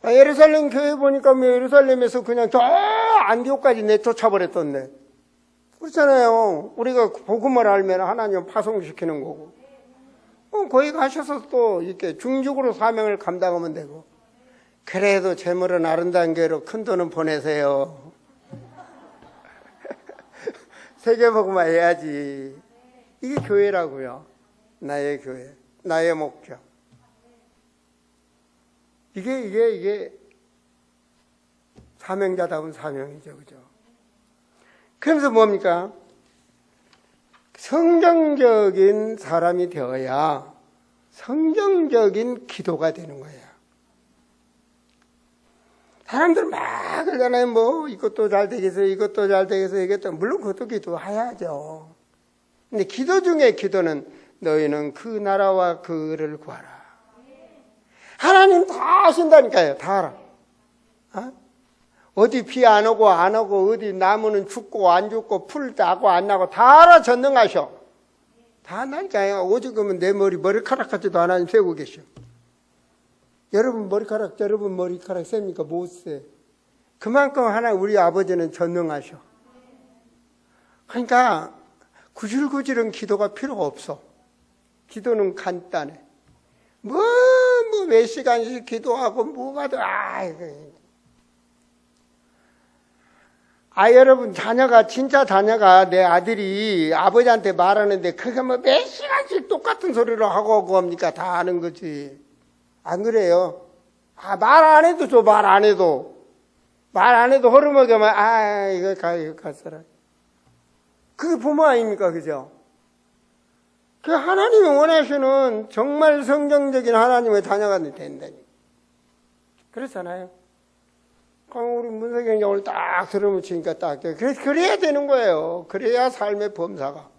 예루살렘 교회 보니까 예루살렘에서 그냥 저 안디옥까지 내쫓아버렸던데. 그렇잖아요. 우리가 복음을 알면 하나님 파송시키는 거고. 거기 가셔서 또 이렇게 중직으로 사명을 감당하면 되고. 그래도 재물은 아름다운 교회로 큰 돈은 보내세요. 세계복음화 해야지. 이게 교회라고요. 나의 교회, 나의 목적. 이게 사명자다운 사명이죠, 그죠? 그러면서 뭡니까? 성경적인 사람이 되어야 성경적인 기도가 되는 거예요. 사람들 막 그러잖아요. 뭐 이것도 잘 되겠어요. 이것도 잘 되겠어요. 이것도 물론 그것도 기도해야죠. 근데 기도 중에 기도는 너희는 그 나라와 그를 구하라. 하나님 다 아신다니까요. 다 알아. 어디 비 안 오고 어디 나무는 죽고 안 죽고 풀 나고 안 나고 다 알아. 전능하셔. 다 안다니까요. 오죽하면 내 머리카락 같지도 하나님 세우고 계셔. 여러분 머리카락 셉니까? 못 세. 그만큼 하나님 우리 아버지는 전능하셔. 그러니까 구질구질한 기도가 필요가 없어. 기도는 간단해. 몇 시간씩 기도하고 뭐가 더 여러분 진짜 자녀가 내 아들이 아버지한테 말하는데 그게 몇 시간씩 똑같은 소리를 하고 그겁니까? 다 아는 거지. 안 그래요? 말 안 해도 줘, 말 안 해도 허름하게만, 이거 갔어라. 그게 부모 아닙니까? 그죠? 그 하나님이 원하시는 정말 성경적인 하나님의 자녀가 된다니. 그렇잖아요. 우리 문석영이 오늘 딱 들으면 치니까 그래야 되는 거예요. 그래야 삶의 범사가.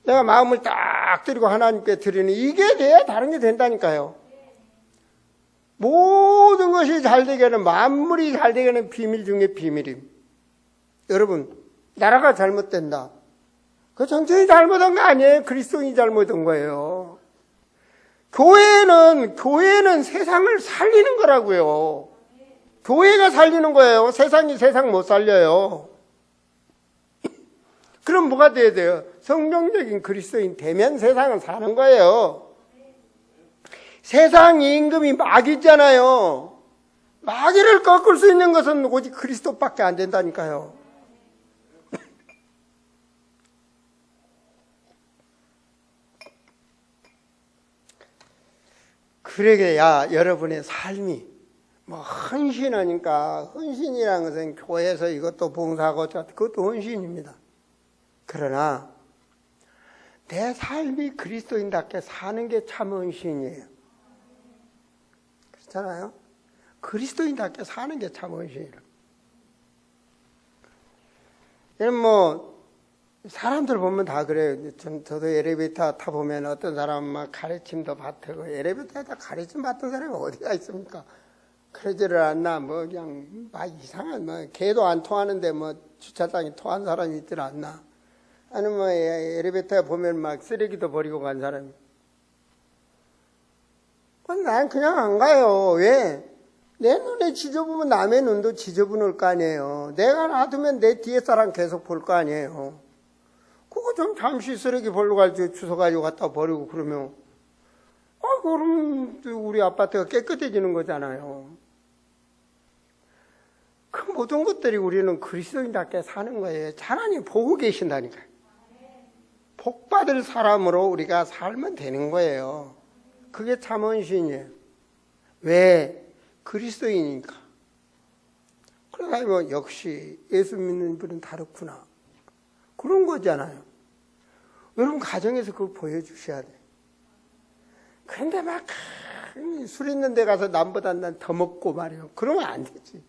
내가 마음을 딱 드리고 하나님께 드리는 이게 돼야 다른 게 된다니까요. 모든 것이 잘 되게 하는, 만물이 잘 되게 하는 비밀 중에 비밀임. 여러분, 나라가 잘못된다. 그 정치인이 잘못한 거 아니에요. 그리스도인이 잘못한 거예요. 교회는 세상을 살리는 거라고요. 교회가 살리는 거예요. 세상이 세상 못 살려요. 그럼 뭐가 돼야 돼요? 성경적인 그리스도인 되면 세상은 사는 거예요. 세상 임금이 마귀잖아요. 마귀를 꺾을 수 있는 것은 오직 그리스도밖에 안 된다니까요. 그러게야 여러분의 삶이 헌신하니까, 헌신이라는 것은 교회에서 이것도 봉사하고 그것도 헌신입니다. 그러나 내 삶이 그리스도인답게 사는 게 참 헌신이에요. 그렇잖아요? 그리스도인답게 사는 게 참 헌신이에요. 사람들 보면 다 그래요. 저도 엘리베이터 타보면 어떤 사람은 막 가르침도 받고, 엘리베이터에다 가르침 받던 사람이 어디가 있습니까? 그러지를 않나, 그냥, 이상한, 개도 안 통하는데, 주차장에 토한 사람이 있질 않나? 아니면 뭐 엘리베이터에 보면 막 쓰레기도 버리고 간 사람이. 난 그냥 안 가요. 왜? 내 눈에 지저분하면 남의 눈도 지저분할 거 아니에요. 내가 놔두면 내 뒤에 사람 계속 볼 거 아니에요. 그거 좀 잠시 쓰레기 버리러 갈지 주워 가지고 갖다 버리고 그러면 그럼 우리 아파트가 깨끗해지는 거잖아요. 그 모든 것들이 우리는 그리스도인답게 사는 거예요. 하나님 보고 계신다니까요. 복받을 사람으로 우리가 살면 되는 거예요. 그게 참 헌신이에요. 왜? 그리스도이니까. 그러니까 뭐 역시 예수 믿는 분은 다르구나. 그런 거잖아요. 여러분 가정에서 그걸 보여주셔야 돼요. 그런데 막 술 있는 데 가서 남보다 난 더 먹고 말이에요. 그러면 안 되지.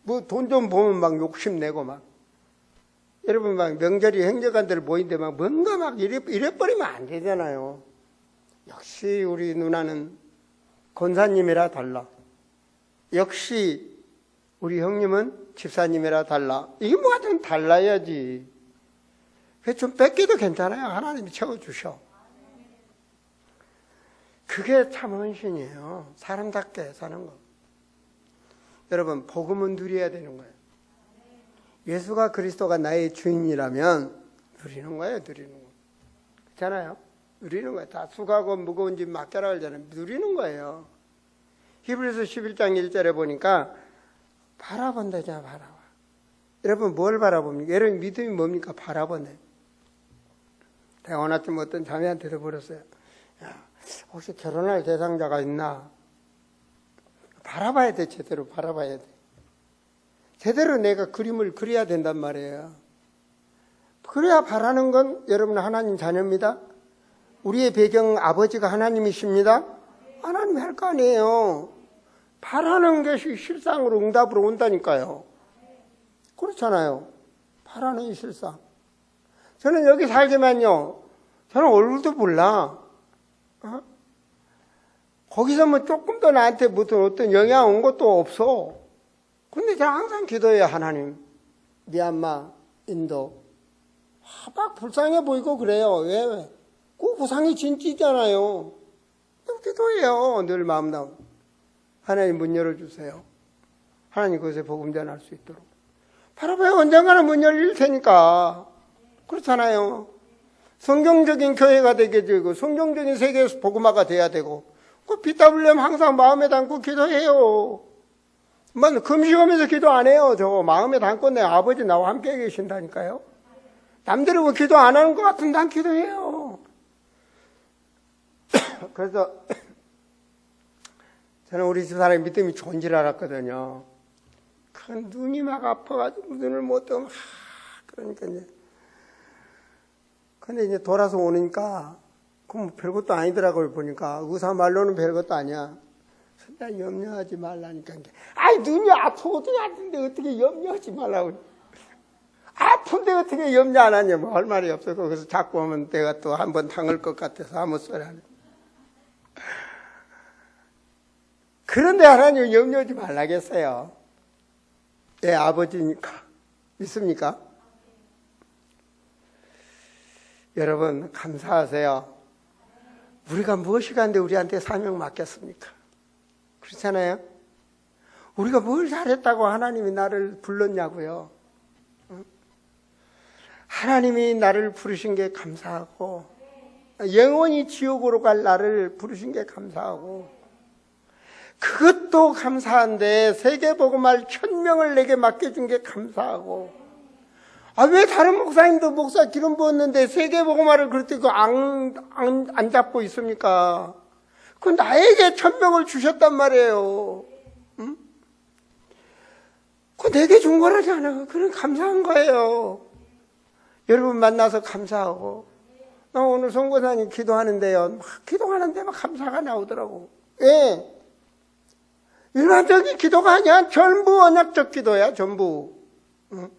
뭐 돈 좀 보면 막 욕심내고 막. 여러분 막 명절이 행정관들 모인데 막 뭔가 막 이래버리면 안 되잖아요. 역시 우리 누나는 권사님이라 달라. 역시 우리 형님은 집사님이라 달라. 이게 뭐가 좀 달라야지. 좀 뺏기도 괜찮아요. 하나님이 채워주셔. 그게 참 헌신이에요. 사람답게 사는 거. 여러분 복음은 누려야 되는 거예요. 예수가 그리스도가 나의 주인이라면 누리는 거예요. 누리는 거. 그렇잖아요. 누리는 거예요. 다 수고하고 무거운 짐 맡겨라 그러잖아요. 누리는 거예요. 히브리서 11장 1절에 보니까 바라본다잖아. 바라봐. 여러분 뭘 바라봅니까? 여러분 믿음이 뭡니까? 바라보네. 내가 어느 아침 어떤 자매한테도 물었어요. 야, 혹시 결혼할 대상자가 있나? 바라봐야 돼. 제대로 바라봐야 돼. 제대로 내가 그림을 그려야 된단 말이에요. 그래야 바라는 건 여러분 하나님 자녀입니다. 우리의 배경 아버지가 하나님이십니다. 하나님이 할 거 아니에요. 바라는 것이 실상으로 응답으로 온다니까요. 그렇잖아요. 바라는 실상. 저는 여기 살지만요. 저는 얼굴도 몰라. 거기서 뭐 조금 더 나한테 무슨 어떤 영향 온 것도 없어. 근데 저는 항상 기도해요. 하나님, 미얀마, 인도. 막 불쌍해 보이고 그래요. 왜? 그 구상이 진짜잖아요. 기도해요. 늘 마음 나오면. 하나님 문 열어주세요. 하나님 그것에 복음 전할 수 있도록. 바라봐요. 언젠가는 문 열릴 테니까. 그렇잖아요. 성경적인 교회가 되게 되고 성경적인 세계에서 복음화가 돼야 되고 그 BWM 항상 마음에 담고 기도해요. 금식하면서 기도 안 해요. 저 마음에 담고 내 아버지 나와 함께 계신다니까요. 남들이 뭐 기도 안 하는 것 같은데 난 기도해요. 그래서 저는 우리 집사람이 믿음이 좋은 줄 알았거든요. 그 눈이 막 아파가지고 눈을 못 뜨고 그러니까 이제 근데 이제 돌아서 오니까 그럼 별것도 아니더라고요. 보니까 의사 말로는 별것도 아니야. 근데 염려하지 말라니까. 아이 눈이 아프고도 아픈데 어떻게 염려하지 말라고. 아픈데 어떻게 염려 안 하냐. 뭐 할 말이 없어. 거기서 자꾸 오면 내가 또 한번 당할 것 같아서 아무 소리 안 해. 그런데 하나님 염려하지 말라겠어요. 내 아버지니까. 믿습니까? 여러분 감사하세요. 우리가 무엇이 간데 우리한테 사명 맡겼습니까? 그렇잖아요. 우리가 뭘 잘했다고 하나님이 나를 불렀냐고요. 하나님이 나를 부르신 게 감사하고 영원히 지옥으로 갈 나를 부르신 게 감사하고 그것도 감사한데 세계복음할 1000명을 내게 맡겨준 게 감사하고 왜 다른 목사님도 목사 기름 부었는데 세계복음화를 그렇게 안 잡고 있습니까? 그 나에게 1000명을 주셨단 말이에요. 응? 그 내게 준 거라잖아. 그런 감사한 거예요. 여러분 만나서 감사하고 나 오늘 송고사님 기도하는데요. 막 기도하는데 막 감사가 나오더라고. 왜? 일반적인 기도가 아니야. 전부 언약적 기도야. 전부. 응?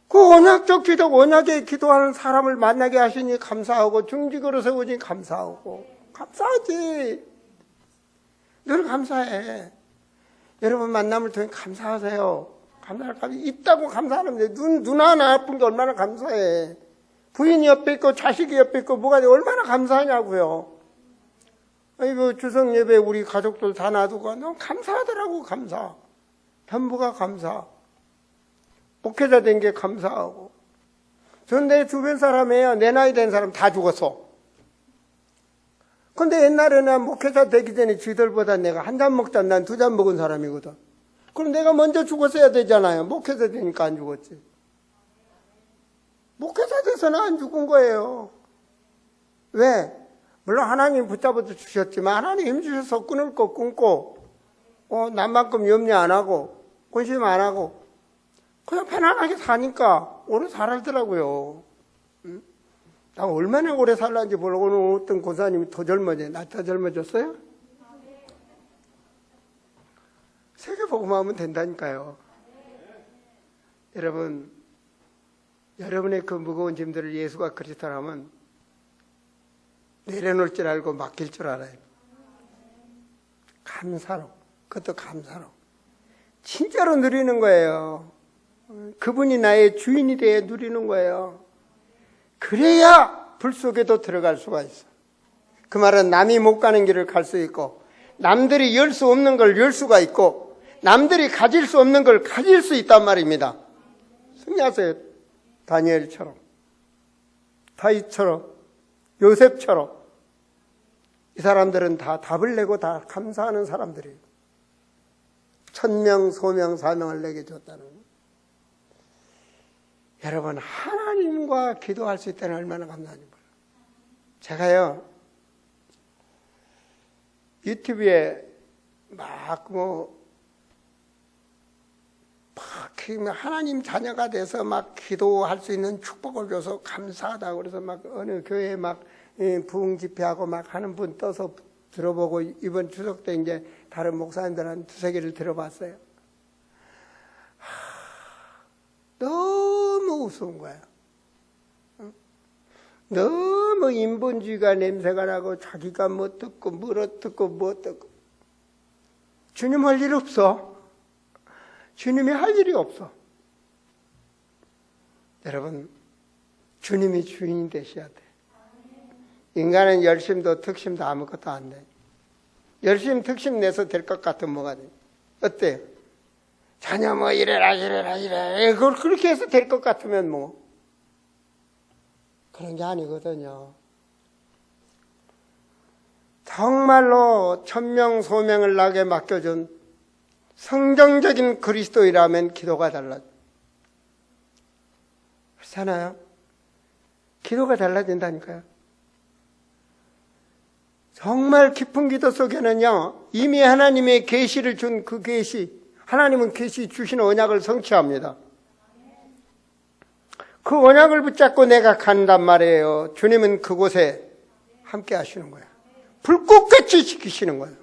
그 언약적 기도, 언약에 기도하는 사람을 만나게 하시니 감사하고 중직으로 세우니 감사하고 감사하지. 늘 감사해. 여러분 만남을 통해 감사하세요. 감사할 값이 있다고 감사하는데 눈 하나 아픈 게 얼마나 감사해. 부인이 옆에 있고 자식이 옆에 있고 뭐가 돼 얼마나 감사하냐고요. 아이고 주석 예배 우리 가족들 다 놔두고 너무 감사하더라고. 감사. 전부가 감사. 목회자 된 게 감사하고. 전 내 주변 사람이에요. 내 나이 된 사람 다 죽었어. 근데 옛날에는 목회자 되기 전에 지들보다 내가 한 잔 먹다 난 두 잔 먹은 사람이거든. 그럼 내가 먼저 죽었어야 되잖아요. 목회자 되니까 안 죽었지. 목회자 돼서는 안 죽은 거예요. 왜? 물론 하나님 붙잡아 주셨지만 하나님 힘 주셔서 끊을 거 끊고 남만큼 염려 안 하고 근심 안 하고 그냥 편안하게 사니까 오래 살았더라고요. 응? 나 얼마나 오래 살았는지 모르고 오늘 어떤 고사님이 더 젊어져. 나 더 젊어졌어요? 세계복음화 하면 된다니까요. 여러분, 여러분의 그 무거운 짐들을 예수가 그리스도라면 내려놓을 줄 알고 맡길 줄 알아요. 감사로, 그것도 감사로. 진짜로 누리는 거예요. 그분이 나의 주인이 되어 누리는 거예요. 그래야 불 속에도 들어갈 수가 있어. 그 말은 남이 못 가는 길을 갈 수 있고 남들이 열 수 없는 걸 열 수가 있고 남들이 가질 수 없는 걸 가질 수 있단 말입니다. 승리하세요. 다니엘처럼, 다윗처럼, 요셉처럼. 이 사람들은 다 답을 내고 다 감사하는 사람들이에요. 천명, 소명, 사명을 내게 줬다는 거예요. 여러분, 하나님과 기도할 수 있다는 얼마나 감사한지 몰라요. 제가요, 유튜브에 하나님 자녀가 돼서 막 기도할 수 있는 축복을 줘서 감사하다고 그래서 막 어느 교회에 막 부흥 집회하고 막 하는 분 떠서 들어보고 이번 추석 때 이제 다른 목사님들 한 두세 개를 들어봤어요. 너무 우스운 거야. 너무 인본주의가 냄새가 나고 자기가 뭐 듣고 뭐 듣고 주님 할 일 없어. 주님이 할 일이 없어. 여러분, 주님이 주인이 되셔야 돼. 인간은 열심도 특심도 아무것도 안 돼. 열심 특심 내서 될 것 같으면 뭐가 돼? 어때요? 자녀 뭐 이래. 그걸 그렇게 해서 될 것 같으면 뭐. 그런 게 아니거든요. 정말로 천명 소명을 나게 맡겨준 성경적인 그리스도이라면 기도가 달라져. 그렇잖아요? 기도가 달라진다니까요. 정말 깊은 기도 속에는요, 이미 하나님의 계시를 준 그 계시, 하나님은 계시 주신 언약을 성취합니다. 그 언약을 붙잡고 내가 간단 말이에요. 주님은 그곳에 함께 하시는 거예요. 불꽃같이 지키시는 거예요.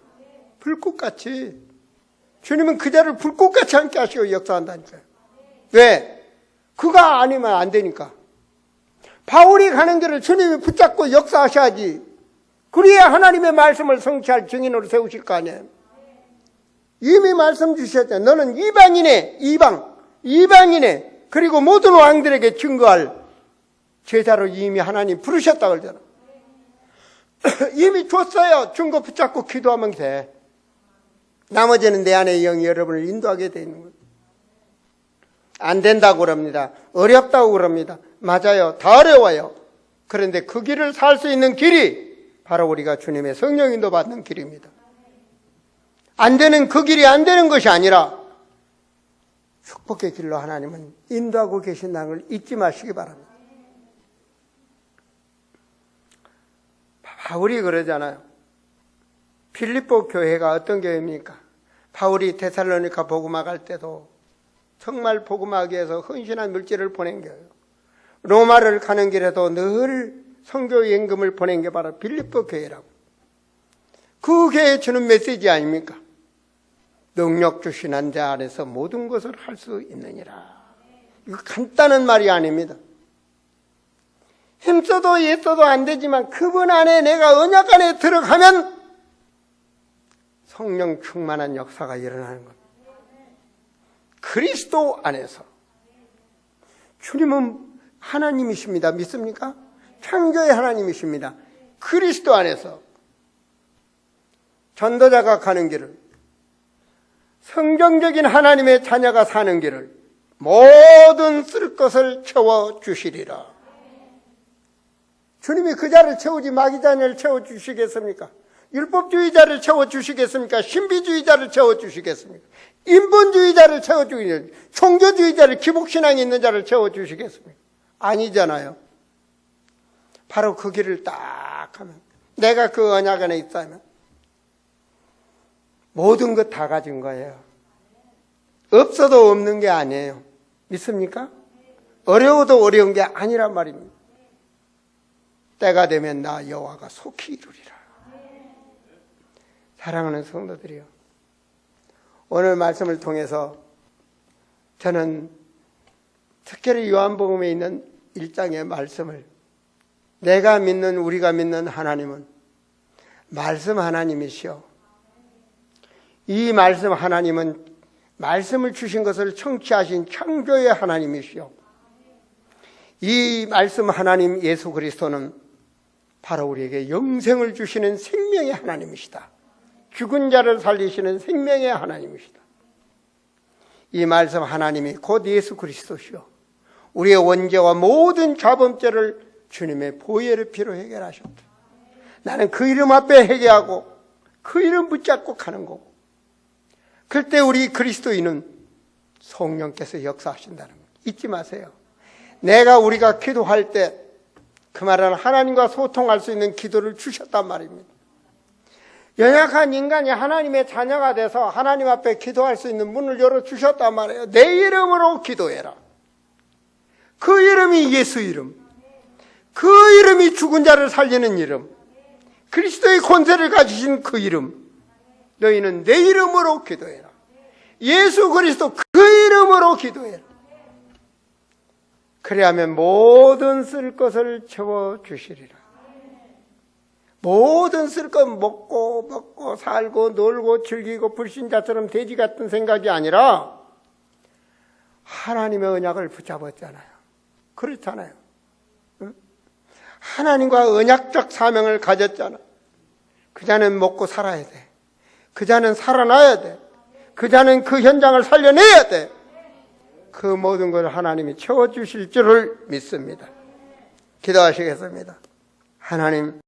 불꽃같이. 주님은 그 자를 불꽃같이 함께 하시고 역사한다니까요. 왜? 그가 아니면 안 되니까. 바울이 가는 길을 주님이 붙잡고 역사하셔야지. 그래야 하나님의 말씀을 성취할 증인으로 세우실 거 아니에요. 이미 말씀 주셨잖아요. 너는 이방인의 그리고 모든 왕들에게 증거할 제자로 이미 하나님 부르셨다 그러잖아. 이미 줬어요. 증거 붙잡고 기도하면 돼. 나머지는 내 안의 영이 여러분을 인도하게 돼 있는 거예요. 안 된다고 그럽니다. 어렵다고 그럽니다. 맞아요. 다 어려워요. 그런데 그 길을 살 수 있는 길이 바로 우리가 주님의 성령 인도 받는 길입니다. 안 되는 그 길이 안 되는 것이 아니라 축복의 길로 하나님은 인도하고 계신다는 걸 잊지 마시기 바랍니다. 바울이 그러잖아요. 필립보 교회가 어떤 교회입니까? 바울이 데살로니가 복음화 갈 때도 정말 복음하기 위해서 헌신한 물질을 보낸 거예요. 로마를 가는 길에도 늘 선교 연금을 보낸 게 바로 필립보 교회라고. 그 교회에 주는 메시지 아닙니까? 능력 주신 한 자 안에서 모든 것을 할 수 있느니라. 이거 간단한 말이 아닙니다. 힘써도 애써도 안 되지만 그분 안에 내가 언약 안에 들어가면 성령 충만한 역사가 일어나는 겁니다. 그리스도 안에서. 주님은 하나님이십니다. 믿습니까? 창조의 하나님이십니다. 그리스도 안에서 전도자가 가는 길을, 성경적인 하나님의 자녀가 사는 길을 모든 쓸 것을 채워주시리라. 주님이 그 자를 채우지 마귀 자녀를 채워주시겠습니까? 율법주의자를 채워주시겠습니까? 신비주의자를 채워주시겠습니까? 인본주의자를 채워주시겠습니까? 종교주의자를, 기복신앙이 있는 자를 채워주시겠습니까? 아니잖아요. 바로 그 길을 딱 하면, 내가 그 언약 안에 있다면 모든 것 다 가진 거예요. 없어도 없는 게 아니에요. 믿습니까? 어려워도 어려운 게 아니란 말입니다. 때가 되면 나 여호와가 속히 이루리라. 사랑하는 성도들이요, 오늘 말씀을 통해서 저는 특별히 요한복음에 있는 1장의 말씀을, 내가 믿는, 우리가 믿는 하나님은 말씀 하나님이시오. 이 말씀 하나님은 말씀을 주신 것을 청취하신 창조의 하나님이시오. 이 말씀 하나님 예수 그리스도는 바로 우리에게 영생을 주시는 생명의 하나님이시다. 죽은 자를 살리시는 생명의 하나님이시다. 이 말씀 하나님이 곧 예수 그리스도시오. 우리의 원죄와 모든 자범죄를 주님의 보혈의 피로 해결하셨다. 나는 그 이름 앞에 회개하고 그 이름 붙잡고 가는 거고, 그때 우리 그리스도인은 성령께서 역사하신다는 거 잊지 마세요. 우리가 기도할 때 그 말은 하나님과 소통할 수 있는 기도를 주셨단 말입니다. 연약한 인간이 하나님의 자녀가 돼서 하나님 앞에 기도할 수 있는 문을 열어주셨단 말이에요. 내 이름으로 기도해라. 그 이름이 예수 이름, 그 이름이 죽은 자를 살리는 이름, 그리스도의 권세를 가지신 그 이름. 너희는 내 이름으로 기도해라. 예수 그리스도 그 이름으로 기도해라. 그래야면 모든 쓸 것을 채워주시리라. 모든 쓸 것, 먹고 살고 놀고 즐기고 불신자처럼 돼지 같은 생각이 아니라 하나님의 언약을 붙잡았잖아요. 그렇잖아요. 응? 하나님과 언약적 사명을 가졌잖아. 그 자는 먹고 살아야 돼. 그 자는 살아나야 돼. 그 자는 그 현장을 살려내야 돼. 그 모든 걸 하나님이 채워주실 줄을 믿습니다. 기도하시겠습니다. 하나님,